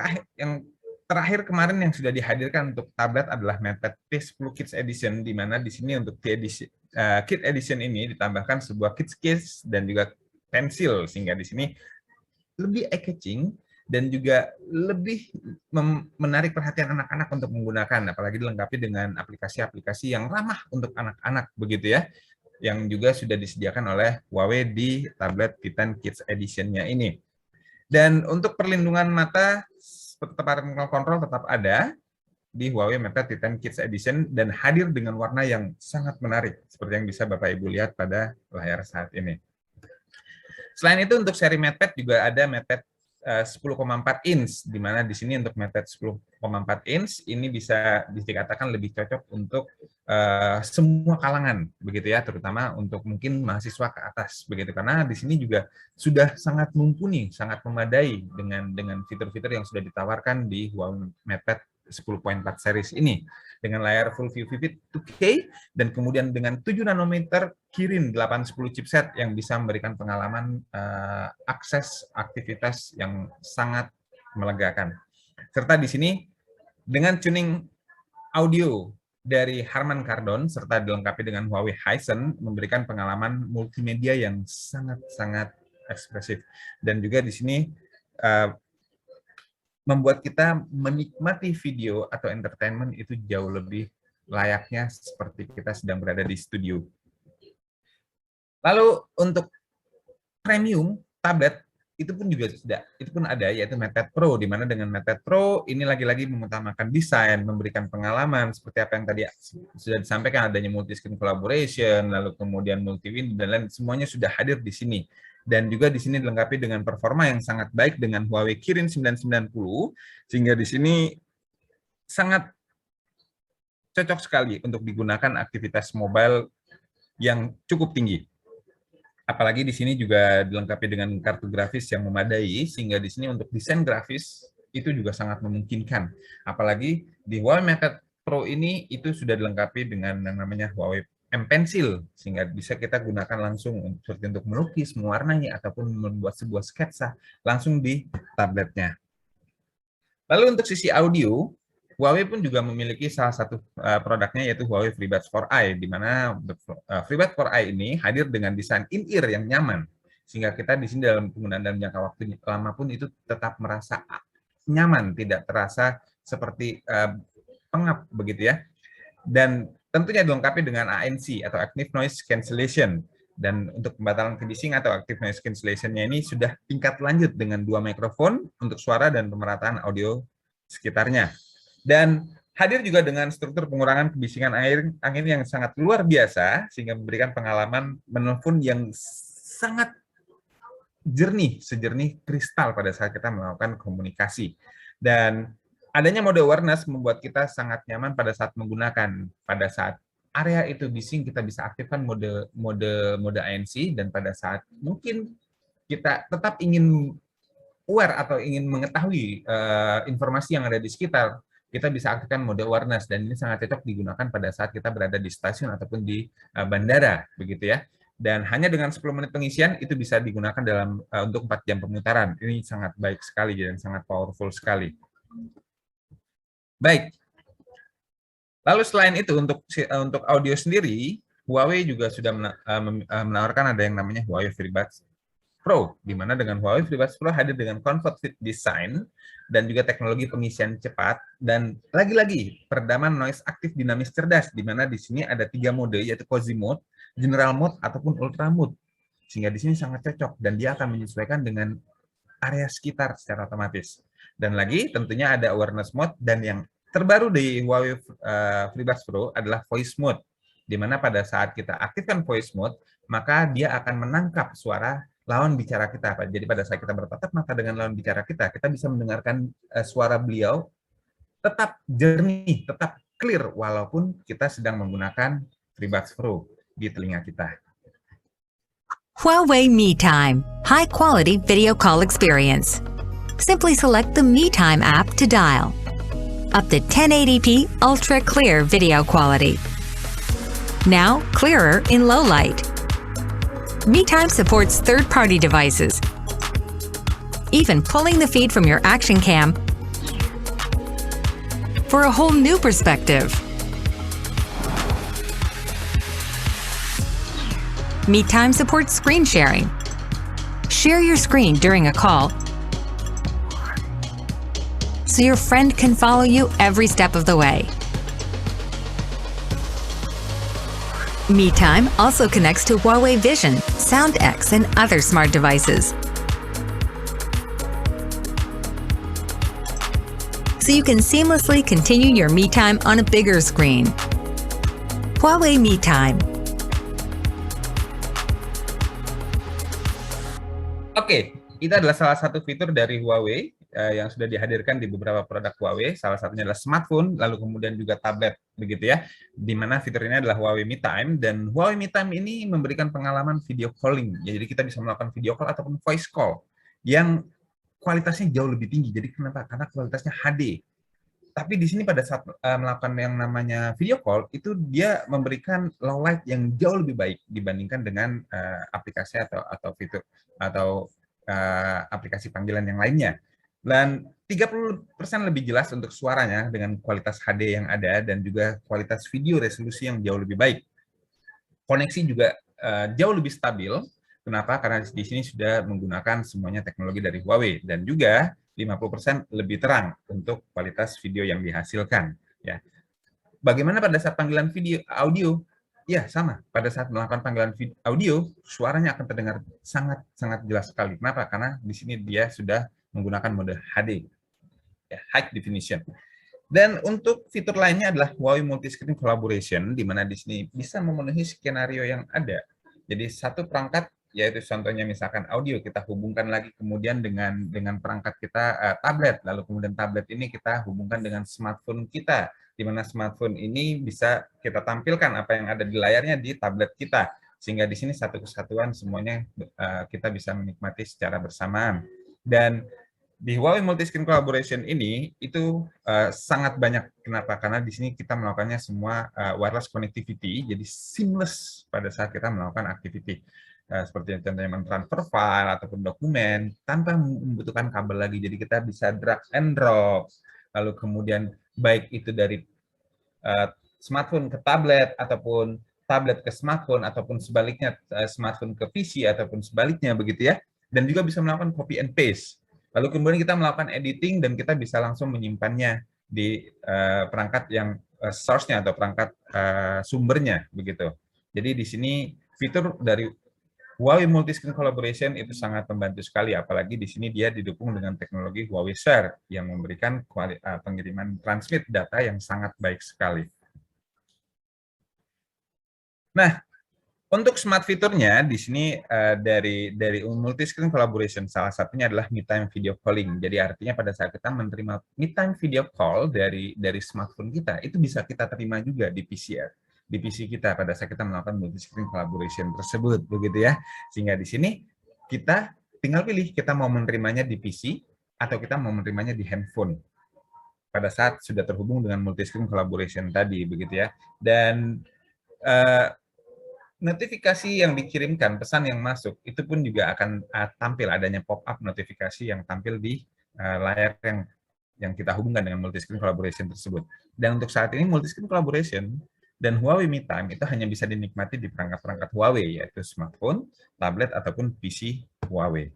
terakhir kemarin yang sudah dihadirkan untuk tablet adalah MatePad T10 Kids Edition, di mana di sini untuk Kids Edition ini ditambahkan sebuah kids case dan juga pensil, sehingga di sini lebih eye-catching dan juga lebih menarik perhatian anak-anak untuk menggunakan, apalagi dilengkapi dengan aplikasi-aplikasi yang ramah untuk anak-anak, begitu ya, yang juga sudah disediakan oleh Huawei di tablet T10 Kids Edition-nya ini. Dan untuk perlindungan mata, parental control tetap ada di Huawei MatePad T10 Kids Edition dan hadir dengan warna yang sangat menarik, seperti yang bisa Bapak Ibu lihat pada layar saat ini. Selain itu, untuk seri MatePad juga ada MatePad 10,4 inch, di mana di sini untuk MatePad 10,4 inch ini bisa dikatakan lebih cocok untuk semua kalangan, begitu ya, terutama untuk mungkin mahasiswa ke atas, begitu, karena di sini juga sudah sangat mumpuni, sangat memadai dengan fitur-fitur yang sudah ditawarkan di Huawei MatePad 10.4 series ini, dengan layar Full View Vivid 2K dan kemudian dengan 7 nanometer Kirin 810 chipset yang bisa memberikan pengalaman akses aktivitas yang sangat melegakan. Serta di sini dengan tuning audio dari Harman Kardon serta dilengkapi dengan Huawei Hisense memberikan pengalaman multimedia yang sangat-sangat ekspresif, dan juga di sini membuat kita menikmati video atau entertainment itu jauh lebih layaknya seperti kita sedang berada di studio. Lalu untuk premium tablet itu pun juga ada, yaitu MatePad Pro, di mana dengan MatePad Pro ini lagi-lagi mengutamakan desain, memberikan pengalaman seperti apa yang tadi sudah disampaikan, adanya multi-screen collaboration, lalu kemudian multi-window dan lain, semuanya sudah hadir di sini. Dan juga di sini dilengkapi dengan performa yang sangat baik dengan Huawei Kirin 990, sehingga di sini sangat cocok sekali untuk digunakan aktivitas mobile yang cukup tinggi. Apalagi di sini juga dilengkapi dengan kartu grafis yang memadai, sehingga di sini untuk desain grafis itu juga sangat memungkinkan. Apalagi di Huawei MatePad Pro ini itu sudah dilengkapi dengan yang namanya Huawei M Pencil, sehingga bisa kita gunakan langsung seperti untuk melukis, mewarnai, ataupun membuat sebuah sketsa langsung di tabletnya. Lalu untuk sisi audio, Huawei pun juga memiliki salah satu produknya, yaitu Huawei FreeBuds 4i, di mana FreeBuds 4i ini hadir dengan desain in-ear yang nyaman, sehingga kita di sini dalam penggunaan dalam jangka waktu lama pun itu tetap merasa nyaman, tidak terasa seperti pengap, begitu ya. Dan tentunya dilengkapi dengan ANC atau Active Noise Cancellation. Dan untuk pembatalan kebising atau Active Noise Cancellation-nya ini sudah tingkat lanjut dengan 2 mikrofon untuk suara dan pemerataan audio sekitarnya. Dan hadir juga dengan struktur pengurangan kebisingan angin yang sangat luar biasa, sehingga memberikan pengalaman menelpon yang sangat jernih, sejernih kristal pada saat kita melakukan komunikasi. Dan Adanya mode awareness membuat kita sangat nyaman pada saat menggunakan. Pada saat area itu bising, kita bisa aktifkan mode ANC, dan pada saat mungkin kita tetap ingin aware atau ingin mengetahui informasi yang ada di sekitar, kita bisa aktifkan mode awareness, dan ini sangat cocok digunakan pada saat kita berada di stasiun ataupun di bandara, begitu ya. Dan hanya dengan 10 menit pengisian itu bisa digunakan untuk 4 jam pemutaran. Ini sangat baik sekali dan sangat powerful sekali. Baik. Lalu selain itu untuk audio sendiri, Huawei juga sudah menawarkan ada yang namanya Huawei FreeBuds Pro, di mana dengan Huawei FreeBuds Pro hadir dengan comfort fit design dan juga teknologi pengisian cepat, dan lagi-lagi peredaman noise aktif dinamis cerdas, di mana di sini ada 3 mode, yaitu Cozy Mode, General Mode, ataupun Ultra Mode. Sehingga di sini sangat cocok dan dia akan menyesuaikan dengan area sekitar secara otomatis. Dan lagi tentunya ada awareness mode, dan yang terbaru di Huawei FreeBuds Pro adalah voice mode, di mana pada saat kita aktifkan voice mode, maka dia akan menangkap suara lawan bicara kita. Jadi pada saat kita bertatap mata dengan lawan bicara kita, kita bisa mendengarkan suara beliau tetap jernih, tetap clear, walaupun kita sedang menggunakan FreeBuds Pro di telinga kita. Huawei MeTime, high quality video call experience. Simply select the MeTime app to dial. Up to 1080p ultra clear video quality. Now clearer in low light. MeTime supports third-party devices, even pulling the feed from your action cam for a whole new perspective. MeTime supports screen sharing. Share your screen during a call so your friend can follow you every step of the way. MeTime also connects to Huawei Vision, SoundX, and other smart devices, so you can seamlessly continue your MeTime on a bigger screen. Huawei MeTime. Oke, itu adalah salah satu fitur dari Huawei yang sudah dihadirkan di beberapa produk Huawei. Salah satunya adalah smartphone, lalu kemudian juga tablet, begitu ya. Di mana fitur ini adalah Huawei MeTime, dan Huawei MeTime ini memberikan pengalaman video calling. Ya, jadi kita bisa melakukan video call ataupun voice call yang kualitasnya jauh lebih tinggi. Jadi kenapa? Karena kualitasnya HD. Tapi di sini pada saat melakukan yang namanya video call, itu dia memberikan low light yang jauh lebih baik dibandingkan dengan aplikasi atau fitur atau aplikasi panggilan yang lainnya. Dan 30% lebih jelas untuk suaranya dengan kualitas HD yang ada, dan juga kualitas video resolusi yang jauh lebih baik. Koneksi juga jauh lebih stabil. Kenapa? Karena di sini sudah menggunakan semuanya teknologi dari Huawei, dan juga 50% lebih terang untuk kualitas video yang dihasilkan. Ya. Bagaimana pada saat panggilan audio? Ya, sama. Pada saat melakukan panggilan audio, suaranya akan terdengar sangat jelas sekali. Kenapa? Karena di sini dia sudah menggunakan mode HD, ya, High Definition. Dan untuk fitur lainnya adalah Huawei Multi-Screen Collaboration, di mana di sini bisa memenuhi skenario yang ada. Jadi satu perangkat, yaitu contohnya misalkan audio, kita hubungkan lagi kemudian dengan perangkat kita tablet, lalu kemudian tablet ini kita hubungkan dengan smartphone kita, di mana smartphone ini bisa kita tampilkan apa yang ada di layarnya di tablet kita, sehingga di sini satu kesatuan semuanya kita bisa menikmati secara bersamaan. Dan di Huawei Multi-Screen Collaboration ini itu sangat banyak. Kenapa? Karena di sini kita melakukannya semua wireless connectivity, jadi seamless pada saat kita melakukan activity. Seperti contohnya mentransfer file ataupun dokumen tanpa membutuhkan kabel lagi. Jadi kita bisa drag and drop, lalu kemudian baik itu dari smartphone ke tablet, ataupun tablet ke smartphone, ataupun sebaliknya smartphone ke PC, ataupun sebaliknya, begitu ya. Dan juga bisa melakukan copy and paste. Lalu kemudian kita melakukan editing, dan kita bisa langsung menyimpannya di perangkat yang source-nya atau perangkat sumbernya, begitu. Jadi di sini fitur dari Huawei Multi-Screen Collaboration itu sangat membantu sekali, apalagi di sini dia didukung dengan teknologi Huawei Share yang memberikan pengiriman transmit data yang sangat baik sekali. Nah, Untuk smart fiturnya di sini dari multi-screen collaboration salah satunya adalah me-time video calling. Jadi artinya pada saat kita menerima me-time video call dari smartphone kita, itu bisa kita terima juga di PC ya. Di PC kita pada saat kita melakukan multi-screen collaboration tersebut, begitu ya. Sehingga di sini kita tinggal pilih kita mau menerimanya di PC atau kita mau menerimanya di handphone pada saat sudah terhubung dengan multi-screen collaboration tadi, begitu ya. Dan notifikasi yang dikirimkan, pesan yang masuk, itu pun juga akan tampil adanya pop-up notifikasi yang tampil di layar yang kita hubungkan dengan multi-screen collaboration tersebut. Dan untuk saat ini multi-screen collaboration dan Huawei Me Time itu hanya bisa dinikmati di perangkat-perangkat Huawei, yaitu smartphone, tablet, ataupun PC Huawei.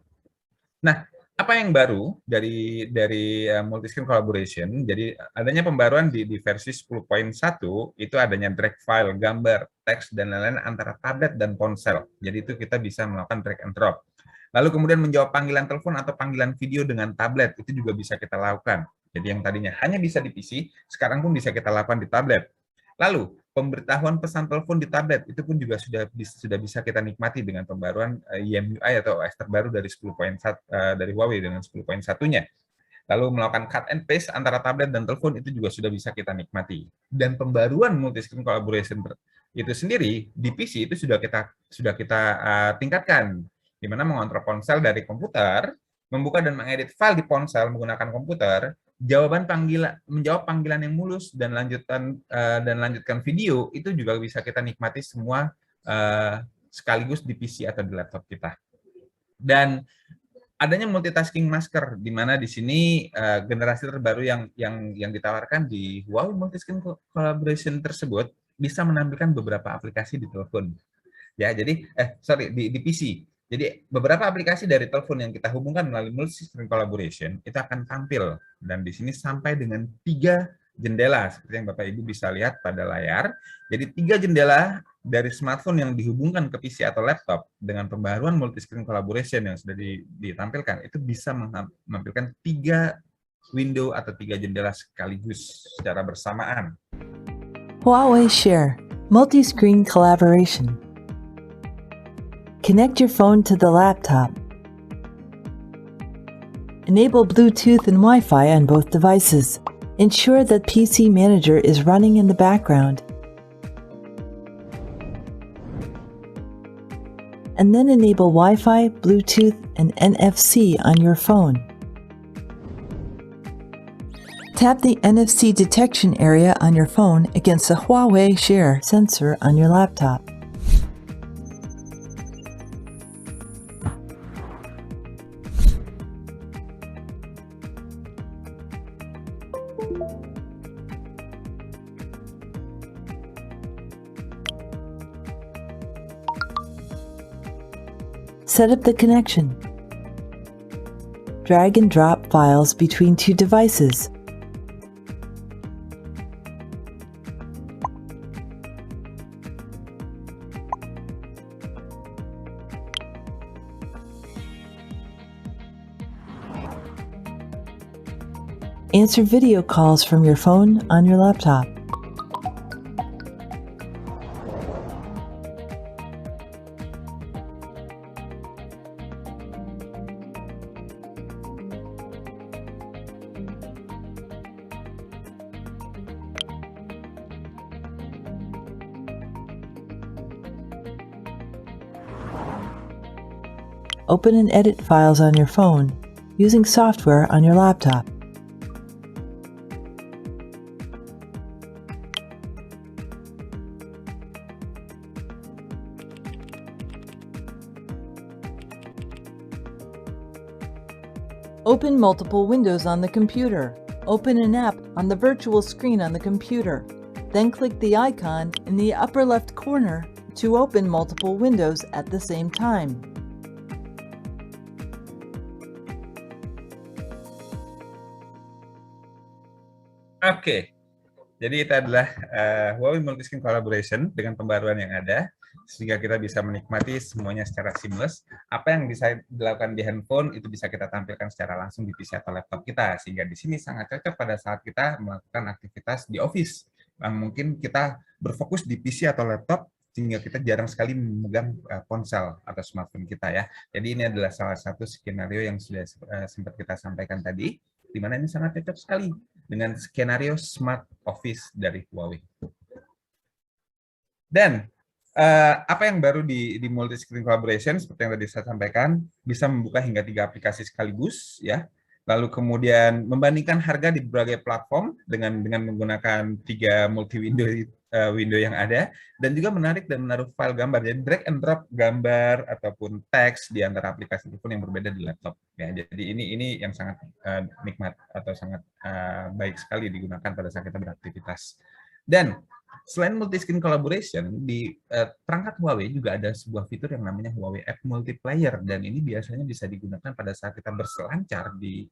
Nah, apa yang baru dari multi-screen collaboration? Jadi adanya pembaruan di versi 10.1 itu adanya drag file, gambar, teks, dan lain-lain antara tablet dan ponsel. Jadi itu kita bisa melakukan drag and drop. Lalu kemudian menjawab panggilan telepon atau panggilan video dengan tablet, itu juga bisa kita lakukan. Jadi yang tadinya hanya bisa di PC, sekarang pun bisa kita lakukan di tablet. Lalu pemberitahuan pesan telepon di tablet itu pun juga sudah bisa kita nikmati dengan pembaruan EMUI atau OS terbaru dari 10.1 dari Huawei dengan 10.1-nya. Lalu melakukan cut and paste antara tablet dan telepon itu juga sudah bisa kita nikmati. Dan pembaruan multi-screen collaboration itu sendiri di PC itu sudah kita tingkatkan, di mana mengontrol ponsel dari komputer, membuka dan mengedit file di ponsel menggunakan komputer, menjawab panggilan yang mulus dan lanjutkan video itu juga bisa kita nikmati semua sekaligus di PC atau di laptop kita. Dan adanya multitasking masker, di mana di sini generasi terbaru yang ditawarkan di Huawei Multi-Screen Collaboration tersebut bisa menampilkan beberapa aplikasi di telepon. Ya, jadi di PC. Jadi beberapa aplikasi dari telepon yang kita hubungkan melalui multi-screen collaboration itu akan tampil, dan di sini sampai dengan 3 jendela seperti yang Bapak Ibu bisa lihat pada layar. Jadi 3 jendela dari smartphone yang dihubungkan ke PC atau laptop dengan pembaruan multi-screen collaboration yang sudah ditampilkan itu bisa menampilkan 3 window atau 3 jendela sekaligus secara bersamaan. Huawei Share Multi-Screen Collaboration. Connect your phone to the laptop. Enable Bluetooth and Wi-Fi on both devices. Ensure that PC Manager is running in the background. And then enable Wi-Fi, Bluetooth, and NFC on your phone. Tap the NFC detection area on your phone against the Huawei Share sensor on your laptop. Set up the connection. Drag and drop files between 2 devices. Answer video calls from your phone on your laptop. Open and edit files on your phone using software on your laptop. Open multiple windows on the computer. Open an app on the virtual screen on the computer. Then click the icon in the upper left corner to open multiple windows at the same time. Oke, jadi itu adalah Huawei Multi-Screen Collaboration dengan pembaruan yang ada, sehingga kita bisa menikmati semuanya secara seamless. Apa yang bisa dilakukan di handphone, itu bisa kita tampilkan secara langsung di PC atau laptop kita, sehingga di sini sangat cocok pada saat kita melakukan aktivitas di office. Mungkin kita berfokus di PC atau laptop, sehingga kita jarang sekali memegang ponsel atau smartphone kita ya. Jadi ini adalah salah satu skenario yang sudah sempat kita sampaikan tadi, di mana ini sangat cocok sekali dengan skenario smart office dari Huawei. Dan apa yang baru di multi-screen collaboration seperti yang tadi saya sampaikan, bisa membuka hingga 3 aplikasi sekaligus ya. Lalu kemudian membandingkan harga di berbagai platform dengan menggunakan 3 multi window yang ada, dan juga menarik dan menaruh file gambar. Jadi drag and drop gambar ataupun teks di antara aplikasi pun yang berbeda di laptop. Ya, jadi ini yang sangat nikmat atau sangat baik sekali digunakan pada saat kita beraktivitas. Dan selain multi-screen collaboration, di perangkat Huawei juga ada sebuah fitur yang namanya Huawei App Multiplayer, dan ini biasanya bisa digunakan pada saat kita berselancar di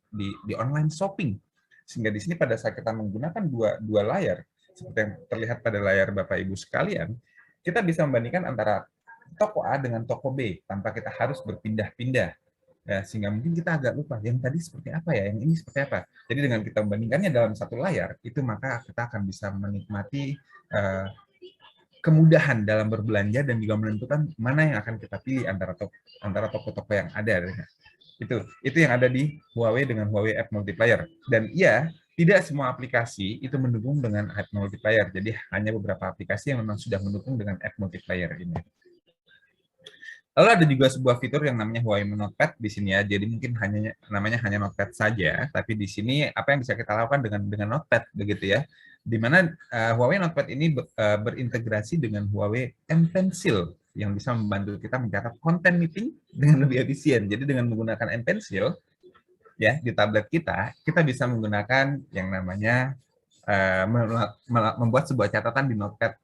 online shopping. Sehingga di sini pada saat kita menggunakan dua layar, seperti yang terlihat pada layar Bapak Ibu sekalian, kita bisa membandingkan antara toko A dengan toko B tanpa kita harus berpindah-pindah. Ya, sehingga mungkin kita agak lupa, yang tadi seperti apa ya, yang ini seperti apa. Jadi dengan kita membandingkannya dalam satu layar, itu maka kita akan bisa menikmati kemudahan dalam berbelanja dan juga menentukan mana yang akan kita pilih antara toko-toko yang ada. Itu yang ada di Huawei dengan Huawei App Multiplayer. Dan iya, tidak semua aplikasi itu mendukung dengan App Multiplayer. Jadi hanya beberapa aplikasi yang memang sudah mendukung dengan App Multiplayer ini. Lalu ada juga sebuah fitur yang namanya Huawei Notepad di sini ya. Jadi mungkin namanya hanya Notepad saja, tapi di sini apa yang bisa kita lakukan dengan Notepad begitu ya. Di mana Huawei Notepad ini berintegrasi dengan Huawei M Pencil yang bisa membantu kita mencatat konten meeting dengan lebih efisien. Jadi dengan menggunakan M Pencil ya di tablet kita bisa menggunakan yang namanya membuat sebuah catatan di Notepad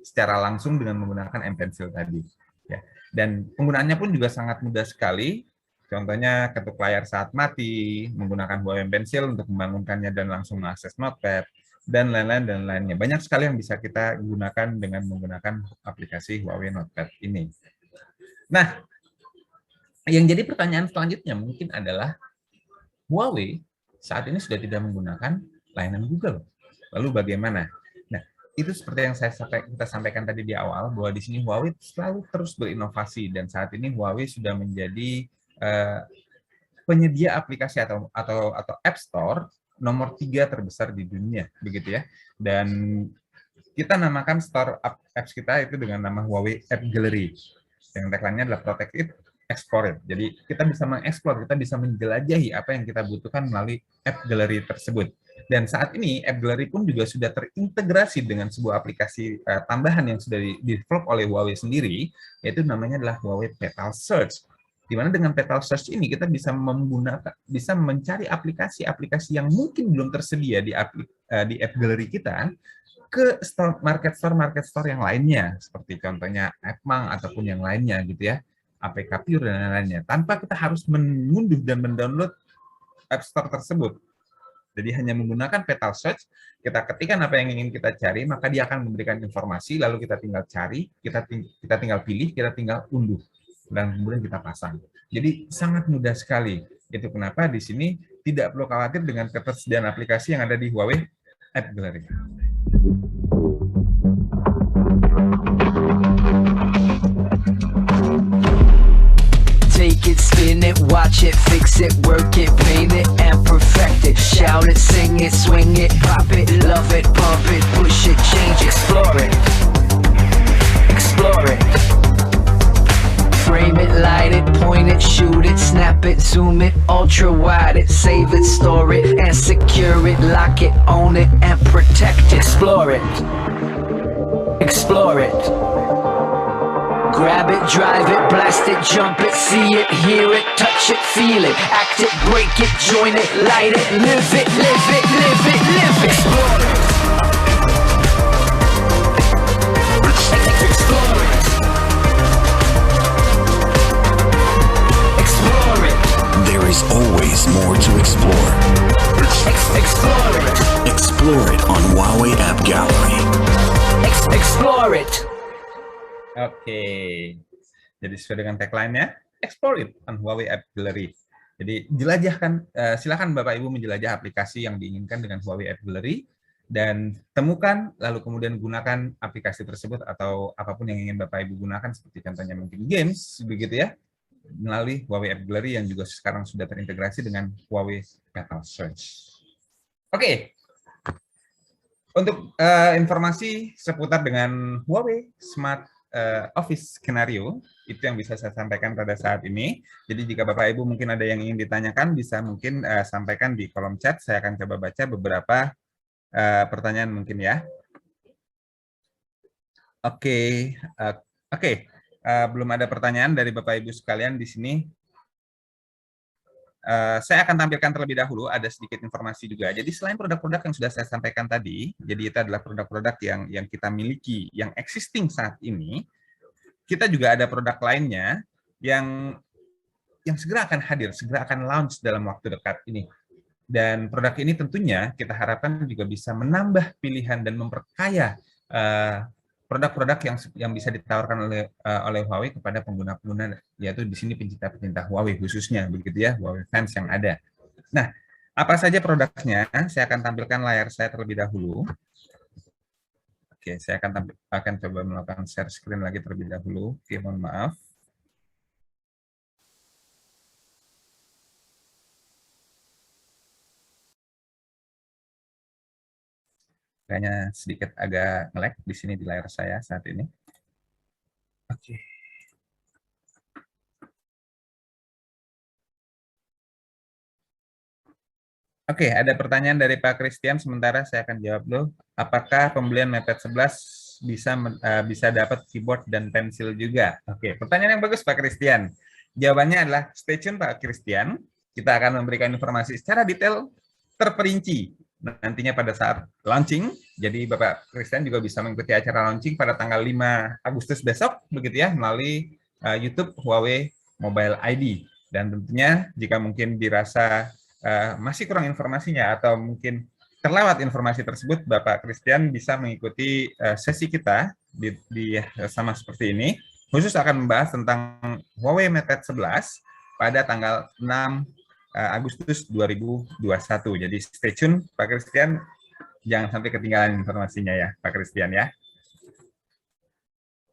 secara langsung dengan menggunakan M Pencil tadi. Ya. Dan penggunaannya pun juga sangat mudah sekali. Contohnya ketuk layar saat mati, menggunakan Huawei Pencil untuk membangunkannya dan langsung mengakses Notepad, dan lain-lainnya. Banyak sekali yang bisa kita gunakan dengan menggunakan aplikasi Huawei Notepad ini. Nah, yang jadi pertanyaan selanjutnya mungkin adalah, Huawei saat ini sudah tidak menggunakan layanan Google. Lalu bagaimana? Nah, itu seperti yang kita sampaikan tadi di awal, bahwa di sini Huawei selalu terus berinovasi, dan saat ini Huawei sudah menjadi penyedia aplikasi atau App Store nomor 3 terbesar di dunia, begitu ya. Dan kita namakan store apps kita itu dengan nama Huawei App Gallery. Yang tagline-nya adalah Protect It, Explore It. Jadi kita bisa mengeksplor, kita bisa menjelajahi apa yang kita butuhkan melalui App Gallery tersebut. Dan saat ini App Gallery pun juga sudah terintegrasi dengan sebuah aplikasi tambahan yang sudah di-develop oleh Huawei sendiri, yaitu namanya adalah Huawei Petal Search. Di mana dengan Petal Search ini kita bisa mencari aplikasi-aplikasi yang mungkin belum tersedia di App Gallery kita ke market store yang lainnya, seperti contohnya AppMang ataupun yang lainnya gitu ya, APK Pure dan lain-lainnya, tanpa kita harus mengunduh dan mendownload App Store tersebut. Jadi hanya menggunakan Petal Search, kita ketikkan apa yang ingin kita cari, maka dia akan memberikan informasi, lalu kita tinggal cari, kita tinggal pilih, kita tinggal unduh, dan kemudian kita pasang. Jadi sangat mudah sekali. Itu kenapa di sini tidak perlu khawatir dengan ketersediaan aplikasi yang ada di Huawei App Gallery. Take it, spin it, watch it, fix it, work it, paint it, and perfect it. Shout it, sing it, swing it, pop it, love it, pump it, push it, change, explore it. Explore it. Frame it, light it, point it, shoot it, snap it, zoom it, ultra wide it, save it, store it, and secure it, lock it, own it, and protect it. Explore it. Explore it. Grab it, drive it, blast it, jump it, see it, hear it, touch it, feel it, act it, break it, join it, light it, live it, live it, live it, live it. Explore it. Explore it. Explore it. There is always more to explore. Explore it. Explore it on Huawei App Gallery. Explore it. Oke, jadi sesuai dengan tagline-nya, Explore It on Huawei App Gallery. Jadi jelajahkan, silakan Bapak Ibu menjelajah aplikasi yang diinginkan dengan Huawei App Gallery, dan temukan, lalu kemudian gunakan aplikasi tersebut atau apapun yang ingin Bapak Ibu gunakan, seperti contohnya mungkin games, begitu ya, melalui Huawei App Gallery yang juga sekarang sudah terintegrasi dengan Huawei Petal Search. Oke. Untuk informasi seputar dengan Huawei Smart Office Scenario, itu yang bisa saya sampaikan pada saat ini. Jadi jika Bapak Ibu mungkin ada yang ingin ditanyakan, bisa mungkin sampaikan di kolom chat. Saya akan coba baca beberapa pertanyaan mungkin ya. Oke. Belum ada pertanyaan dari Bapak Ibu sekalian di sini. Saya akan tampilkan terlebih dahulu, ada sedikit informasi juga. Jadi selain produk-produk yang sudah saya sampaikan tadi, jadi itu adalah produk-produk yang kita miliki, yang existing saat ini, kita juga ada produk lainnya yang segera akan hadir, segera akan launch dalam waktu dekat ini. Dan produk ini tentunya kita harapkan juga bisa menambah pilihan dan memperkaya produk-produk yang bisa ditawarkan oleh Huawei kepada pengguna-pengguna, yaitu di sini pencinta-pencinta Huawei khususnya, begitu ya, Huawei fans yang ada. Nah, apa saja produknya? Saya akan tampilkan layar saya terlebih dahulu. Oke, saya akan coba melakukan share screen lagi terlebih dahulu. Oke, mohon maaf. Kayaknya sedikit agak nge-lag di sini di layar saya saat ini. Oke. Oke, ada pertanyaan dari Pak Christian, sementara saya akan jawab dulu. Apakah pembelian MatePad 11 bisa dapat keyboard dan pensil juga? Oke, pertanyaan yang bagus Pak Christian. Jawabannya adalah stay tune Pak Christian. Kita akan memberikan informasi secara detail terperinci nantinya pada saat launching. Jadi Bapak Christian juga bisa mengikuti acara launching pada tanggal 5 Agustus besok, begitu ya, melalui YouTube Huawei Mobile ID. Dan tentunya jika mungkin dirasa masih kurang informasinya atau mungkin terlewat informasi tersebut, Bapak Christian bisa mengikuti sesi kita di sama seperti ini, khusus akan membahas tentang Huawei MatePad 11 pada tanggal 6 Agustus 2021. Jadi stay tune Pak Christian, jangan sampai ketinggalan informasinya ya Pak Christian ya.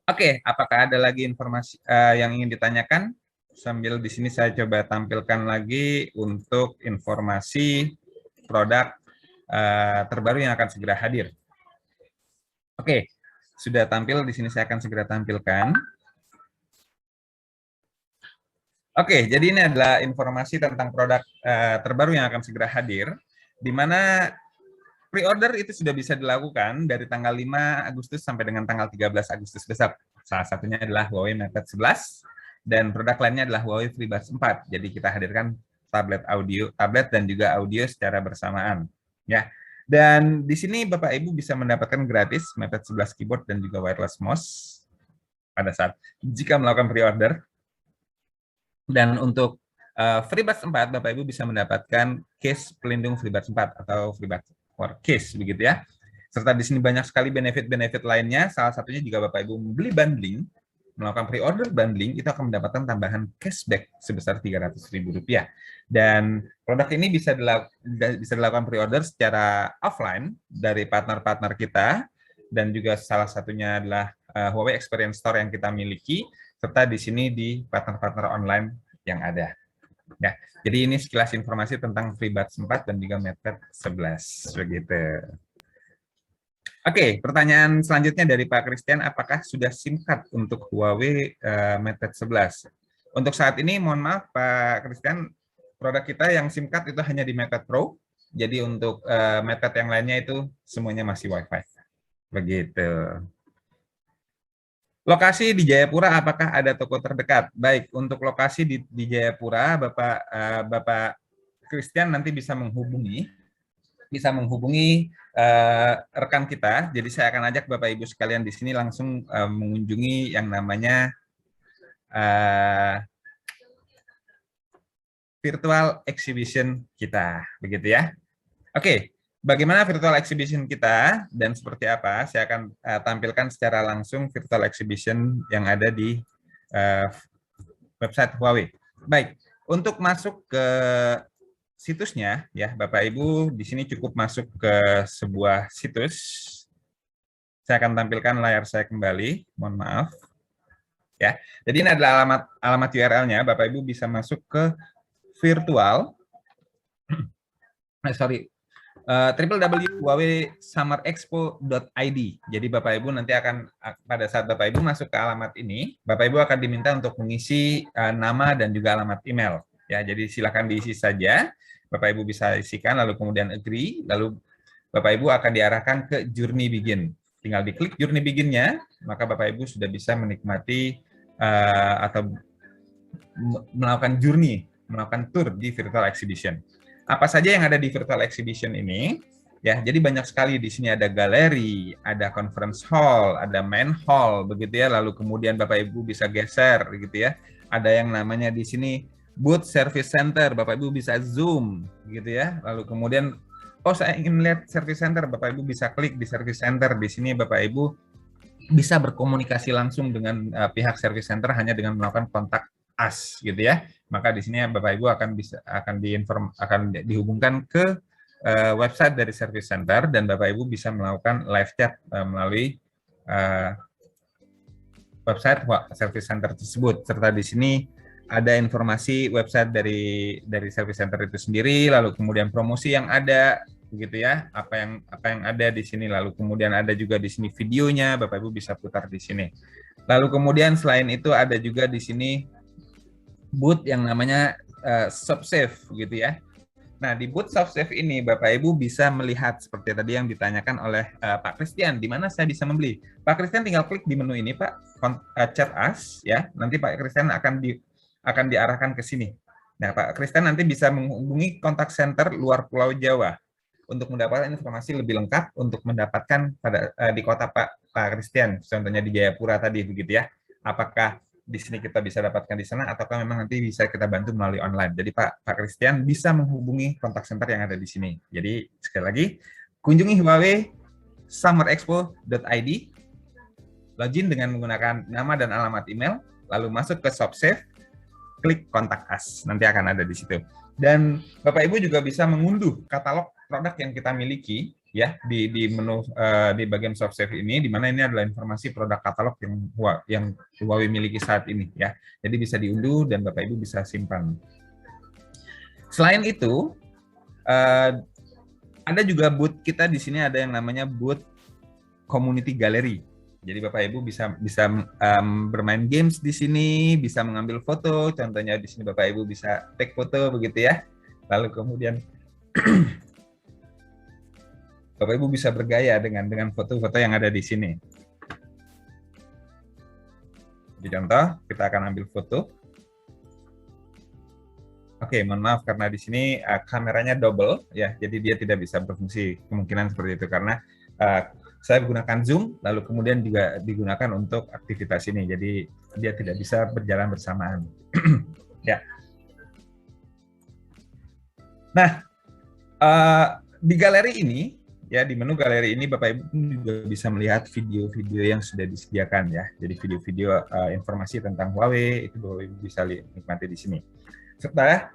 Oke, apakah ada lagi informasi yang ingin ditanyakan? Sambil di sini saya coba tampilkan lagi untuk informasi produk terbaru yang akan segera hadir. Oke, sudah tampil di sini, saya akan segera tampilkan. Oke, jadi ini adalah informasi tentang produk terbaru yang akan segera hadir, di mana pre-order itu sudah bisa dilakukan dari tanggal 5 Agustus sampai dengan tanggal 13 Agustus besok. Salah satunya adalah Huawei MatePad 11, dan produk lainnya adalah Huawei FreeBuds 4. Jadi kita hadirkan tablet dan juga audio secara bersamaan. Ya. Dan di sini Bapak Ibu bisa mendapatkan gratis MatePad 11 keyboard dan juga wireless mouse pada saat jika melakukan pre-order. Dan untuk FreeBuds 4, Bapak Ibu bisa mendapatkan case pelindung FreeBuds 4 atau FreeBuds 4 case, begitu ya. Serta di sini banyak sekali benefit-benefit lainnya. Salah satunya jika Bapak Ibu membeli bundling, melakukan pre-order bundling, itu akan mendapatkan tambahan cashback sebesar Rp300.000. Dan produk ini bisa dilakukan pre-order secara offline dari partner-partner kita, dan juga salah satunya adalah Huawei Experience Store yang kita miliki, serta di sini di partner-partner online yang ada. Ya, jadi ini sekilas informasi tentang FreeBuds 4 dan juga MatePad 11, begitu. Oke, pertanyaan selanjutnya dari Pak Christian, apakah sudah SIM card untuk Huawei MatePad 11? Untuk saat ini, mohon maaf Pak Christian, produk kita yang SIM card itu hanya di MatePad Pro, jadi untuk MatePad yang lainnya itu semuanya masih Wi-Fi. Begitu. Lokasi di Jayapura, apakah ada toko terdekat? Baik, untuk lokasi di Jayapura, Bapak Christian nanti bisa menghubungi rekan kita. Jadi saya akan ajak Bapak Ibu sekalian di sini langsung mengunjungi yang namanya virtual exhibition kita, begitu ya. Oke. Bagaimana virtual exhibition kita dan seperti apa? Saya akan tampilkan secara langsung virtual exhibition yang ada di website Huawei. Baik, untuk masuk ke situsnya ya, Bapak Ibu di sini cukup masuk ke sebuah situs. Saya akan tampilkan layar saya kembali, mohon maaf. Ya, jadi ini adalah alamat URL-nya. Bapak Ibu bisa masuk ke virtual, www.huawei-summerexpo.id. Jadi Bapak Ibu nanti akan, pada saat Bapak Ibu masuk ke alamat ini, Bapak Ibu akan diminta untuk mengisi nama dan juga alamat email. Ya, jadi silakan diisi saja. Bapak Ibu bisa isikan, lalu kemudian agree, lalu Bapak Ibu akan diarahkan ke Journey Begin. Tinggal diklik Journey Begin-nya, maka Bapak Ibu sudah bisa menikmati atau melakukan journey, melakukan tour di virtual exhibition. Apa saja yang ada di virtual exhibition ini? Ya, jadi banyak sekali di sini ada galeri, ada conference hall, ada main hall, begitu ya. Lalu kemudian Bapak Ibu bisa geser, begitu ya. Ada yang namanya di sini booth service center, Bapak Ibu bisa zoom, gitu ya. Lalu kemudian, oh saya ingin melihat service center, Bapak Ibu bisa klik di service center. Di sini Bapak Ibu bisa berkomunikasi langsung dengan pihak service center hanya dengan melakukan kontak us, gitu ya. Maka di sini Bapak Ibu akan dihubungkan ke website dari service center dan Bapak Ibu bisa melakukan live chat melalui website service center tersebut. Serta di sini ada informasi website dari service center itu sendiri, lalu kemudian promosi yang ada, begitu ya, apa yang ada di sini, lalu kemudian ada juga di sini videonya, Bapak Ibu bisa putar di sini. Lalu kemudian selain itu ada juga di sini booth yang namanya SoftSafe, gitu ya. Nah, di booth SoftSafe ini Bapak Ibu bisa melihat seperti tadi yang ditanyakan oleh Pak Christian, di mana saya bisa membeli. Pak Christian tinggal klik di menu ini, Pak, chat us ya. Nanti Pak Christian akan diarahkan ke sini. Nah, Pak Christian nanti bisa menghubungi kontak center luar Pulau Jawa untuk mendapatkan informasi lebih lengkap untuk mendapatkan di kota Pak Christian, contohnya di Jayapura tadi, begitu ya. Apakah di sini kita bisa dapatkan di sana, ataukah memang nanti bisa kita bantu melalui online. Jadi Pak Christian bisa menghubungi kontak center yang ada di sini. Jadi sekali lagi, kunjungi huawei-summerexpo.id, login dengan menggunakan nama dan alamat email, lalu masuk ke SoftSafe, klik kontak us, nanti akan ada di situ. Dan Bapak Ibu juga bisa mengunduh katalog produk yang kita miliki ya di menu di bagian SoftSafe ini, di mana ini adalah informasi produk katalog yang Huawei miliki saat ini ya. Jadi bisa diunduh dan Bapak Ibu bisa simpan. Selain itu ada juga booth kita di sini, ada yang namanya booth Community Gallery. Jadi Bapak Ibu bisa bermain games di sini, bisa mengambil foto, contohnya di sini Bapak Ibu bisa take foto, begitu ya. Lalu kemudian Bapak Ibu bisa bergaya dengan foto-foto yang ada di sini. Jadi contoh, kita akan ambil foto. Oke, mohon maaf karena di sini kameranya double ya, jadi dia tidak bisa berfungsi, kemungkinan seperti itu karena saya menggunakan Zoom, lalu kemudian juga digunakan untuk aktivitas ini, jadi dia tidak bisa berjalan bersamaan. Ya. Nah, di galeri ini, ya di menu galeri ini Bapak Ibu juga bisa melihat video-video yang sudah disediakan ya. Jadi video-video informasi tentang Huawei itu Bapak Ibu bisa nikmati di sini. Serta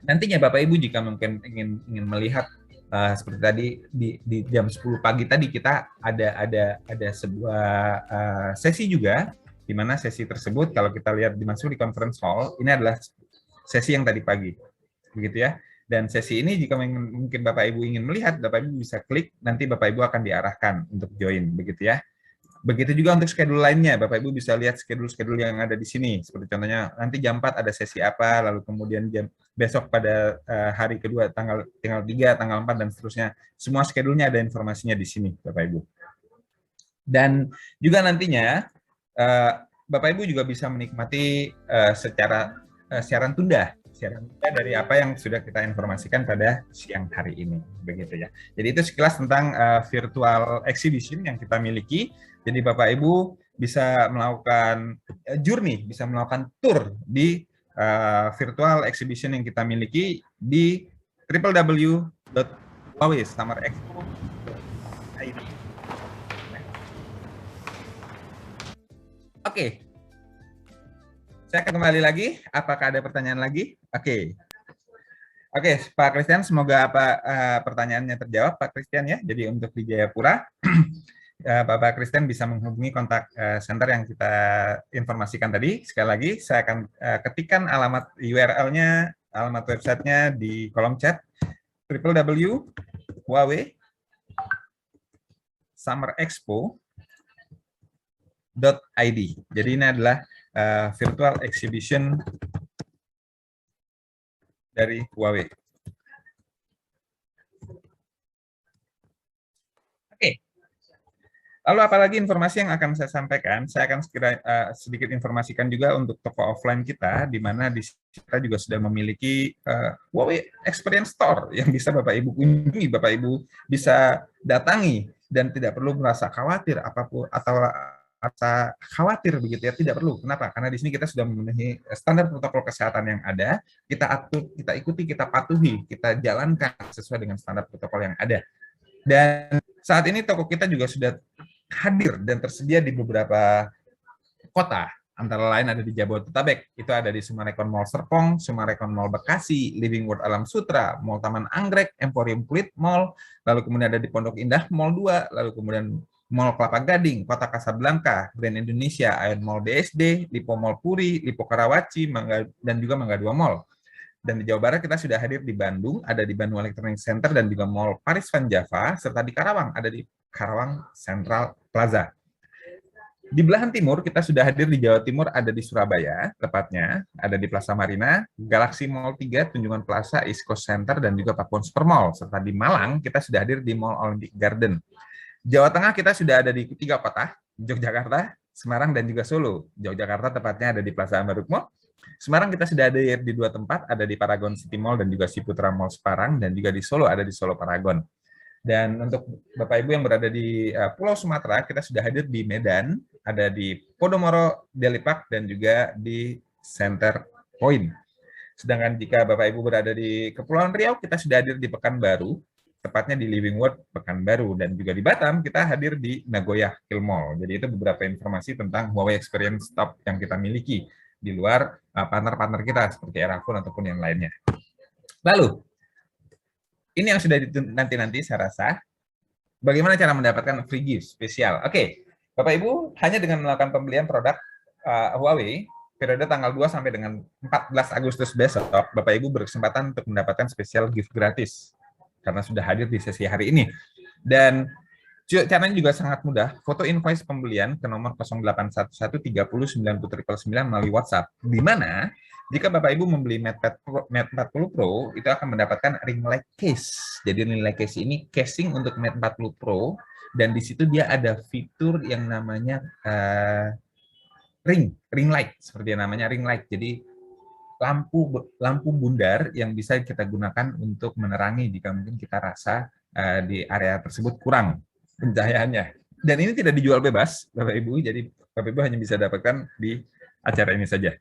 nantinya Bapak Ibu jika mungkin ingin melihat seperti tadi di jam 10 pagi tadi kita ada sebuah sesi juga, di mana sesi tersebut kalau kita lihat dimasuki di conference hall, ini adalah sesi yang tadi pagi, begitu ya. Dan sesi ini jika mungkin Bapak Ibu ingin melihat, Bapak Ibu bisa klik, nanti Bapak Ibu akan diarahkan untuk join, begitu ya. Begitu juga untuk schedule lainnya, Bapak Ibu bisa lihat schedule yang ada di sini. Seperti contohnya nanti jam 4 ada sesi apa, lalu kemudian besok pada hari kedua tanggal 3, tanggal 4 dan seterusnya. Semua schedule-nya ada informasinya di sini, Bapak Ibu. Dan juga nantinya Bapak Ibu juga bisa menikmati secara siaran tunda dari apa yang sudah kita informasikan pada siang hari ini, begitu ya. Jadi itu sekilas tentang virtual exhibition yang kita miliki. Jadi Bapak Ibu bisa melakukan journey, bisa melakukan tour di virtual exhibition yang kita miliki di www.huawei-summerexpo.id. Oke. Saya akan kembali lagi. Apakah ada pertanyaan lagi? Oke. Oke, Pak Christian, semoga pertanyaannya terjawab, Pak Christian ya. Jadi untuk di Jayapura, Bapak Christian bisa menghubungi kontak center yang kita informasikan tadi. Sekali lagi, saya akan ketikkan alamat URL-nya, alamat websitenya di kolom chat, www.huawei-summerexpo.id. Jadi ini adalah virtual exhibition dari Huawei. Oke. Lalu apalagi informasi yang akan saya sampaikan? Saya akan sedikit informasikan juga untuk toko offline kita, di mana di kita juga sudah memiliki Huawei Experience Store yang bisa Bapak Ibu kunjungi, Bapak Ibu bisa datangi dan tidak perlu merasa khawatir apapun atau rasa khawatir begitu ya, tidak perlu. Kenapa? Karena di sini kita sudah memenuhi standar protokol kesehatan yang ada, kita atur, kita ikuti, kita patuhi, kita jalankan sesuai dengan standar protokol yang ada. Dan saat ini toko kita juga sudah hadir dan tersedia di beberapa kota, antara lain ada di Jabodetabek, itu ada di Summarecon Mall Serpong, Summarecon Mall Bekasi, Living World Alam Sutra, Mall Taman Anggrek, Emporium Kulit Mall, lalu kemudian ada di Pondok Indah Mall 2, lalu kemudian Mall Kelapa Gading, Kota Kasablanka, Grand Indonesia, Ion Mall BSD, Lipo Mall Puri, Lipo Karawaci, dan juga Mangga 2 Mall. Dan di Jawa Barat kita sudah hadir di Bandung, ada di Bandung Electronic Center dan juga Mall Paris Van Java, serta di Karawang, ada di Karawang Central Plaza. Di belahan timur kita sudah hadir di Jawa Timur, ada di Surabaya, tepatnya ada di Plaza Marina, Galaxy Mall 3, Tunjungan Plaza, East Coast Center, dan juga Pakuan Super Mall. Serta di Malang kita sudah hadir di Mall Olympic Garden. Jawa Tengah kita sudah ada di 3 kota, Yogyakarta, Semarang, dan juga Solo. Yogyakarta tepatnya ada di Plaza Ambaruk Mall. Semarang kita sudah ada di 2 tempat, ada di Paragon City Mall dan juga Ciputra Mall Semarang, dan juga di Solo ada di Solo Paragon. Dan untuk Bapak Ibu yang berada di Pulau Sumatera, kita sudah hadir di Medan, ada di Podomoro, Delipark, dan juga di Center Point. Sedangkan jika Bapak Ibu berada di Kepulauan Riau, kita sudah hadir di Pekanbaru, tepatnya di Living World Pekanbaru, dan juga di Batam kita hadir di Nagoya Hill Mall. Jadi itu beberapa informasi tentang Huawei Experience Stop yang kita miliki di luar partner-partner kita seperti Erafone ataupun yang lainnya. Lalu, ini yang sudah nanti saya rasa, bagaimana cara mendapatkan free gift spesial. Oke, Bapak Ibu hanya dengan melakukan pembelian produk Huawei periode tanggal 2 sampai dengan 14 Agustus besok, Bapak Ibu berkesempatan untuk mendapatkan spesial gift gratis karena sudah hadir di sesi hari ini. Dan caranya juga sangat mudah, foto invoice pembelian ke nomor 0811 30 99999 melalui WhatsApp, di mana jika Bapak Ibu membeli Mate 40 Pro, itu akan mendapatkan ring light case. Jadi ring light case ini casing untuk Mate 40 Pro, dan di situ dia ada fitur yang namanya ring light, seperti yang namanya ring light. Jadi lampu bundar yang bisa kita gunakan untuk menerangi jika mungkin kita rasa di area tersebut kurang pencahayaannya. Dan ini tidak dijual bebas, Bapak Ibu, jadi Bapak Ibu hanya bisa dapatkan di acara ini saja.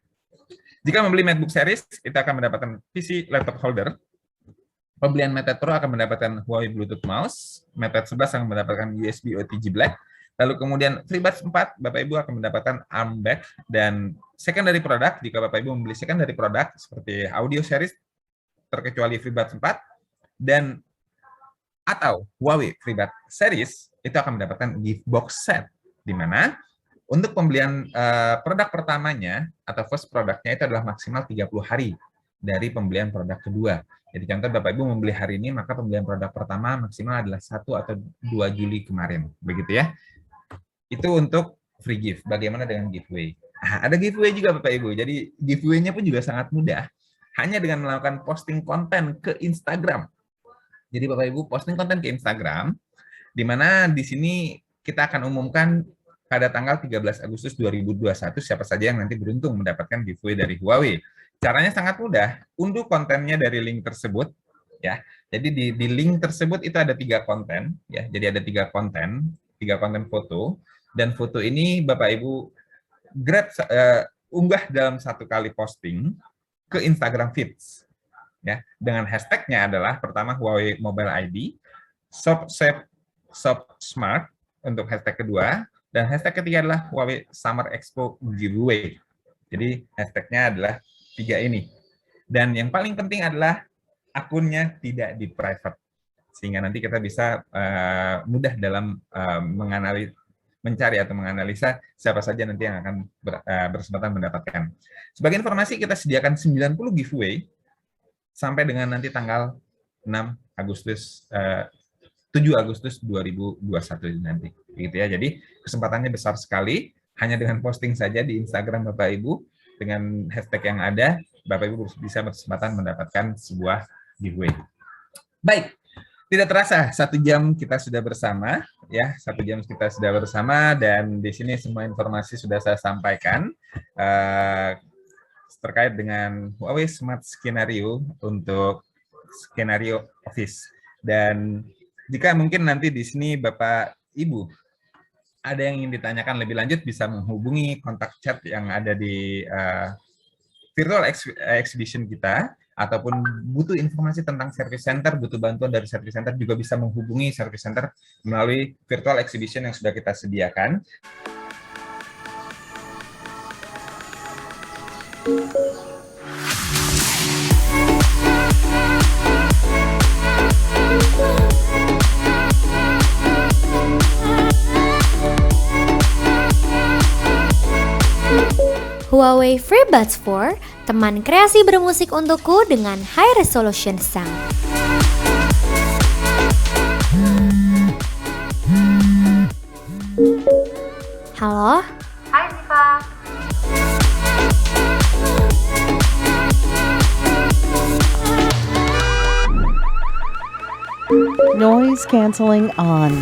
Jika membeli MacBook Series, kita akan mendapatkan PC laptop holder. Pembelian MatePad Pro akan mendapatkan Huawei Bluetooth mouse, MatePad 11 akan mendapatkan USB OTG Black, lalu kemudian FreeBuds 4, Bapak Ibu akan mendapatkan arm bag, dan secondary product, jika Bapak Ibu membeli secondary product seperti audio series, terkecuali FreeBuds 4, dan atau Huawei FreeBuds series, itu akan mendapatkan gift box set, di mana untuk pembelian produk pertamanya atau first produknya itu adalah maksimal 30 hari dari pembelian produk kedua. Jadi contoh Bapak Ibu membeli hari ini, maka pembelian produk pertama maksimal adalah 1 atau 2 Juli kemarin, begitu ya. Itu untuk free gift. Bagaimana dengan giveaway? Ada giveaway juga Bapak Ibu. Jadi giveaway-nya pun juga sangat mudah. Hanya dengan melakukan posting konten ke Instagram. Jadi Bapak Ibu posting konten ke Instagram, di mana di sini kita akan umumkan pada tanggal 13 Agustus 2021 siapa saja yang nanti beruntung mendapatkan giveaway dari Huawei. Caranya sangat mudah. Unduh kontennya dari link tersebut, ya. Jadi di link tersebut itu ada 3 konten, ya. Jadi ada 3 konten foto. Dan foto ini Bapak Ibu unggah dalam 1 kali posting ke Instagram Feeds, ya. Dengan hashtagnya adalah pertama Huawei Mobile ID, Shop Smart untuk hashtag kedua, dan hashtag ketiga adalah Huawei Summer Expo Giveaway. Jadi hashtagnya adalah 3 ini. Dan yang paling penting adalah akunnya tidak di private, sehingga nanti kita bisa mudah dalam mencari atau menganalisa siapa saja nanti yang akan berkesempatan mendapatkan. Sebagai informasi, kita sediakan 90 giveaway sampai dengan nanti tanggal 7 Agustus 2021 nanti. Gitu ya. Jadi kesempatannya besar sekali, hanya dengan posting saja di Instagram Bapak Ibu dengan hashtag yang ada, Bapak Ibu bisa berkesempatan mendapatkan sebuah giveaway. Baik, tidak terasa 1 jam kita sudah bersama, ya 1 jam kita sudah bersama, dan di sini semua informasi sudah saya sampaikan terkait dengan Huawei Smart Scenario untuk skenario Office. Dan jika mungkin nanti di sini Bapak Ibu ada yang ingin ditanyakan lebih lanjut, bisa menghubungi kontak chat yang ada di virtual exhibition kita, ataupun butuh informasi tentang service center, butuh bantuan dari service center, juga bisa menghubungi service center melalui virtual exhibition yang sudah kita sediakan. Huawei FreeBuds 4, teman kreasi bermusik untukku dengan high resolution sound. Halo? Hai Ziva. Noise cancelling on.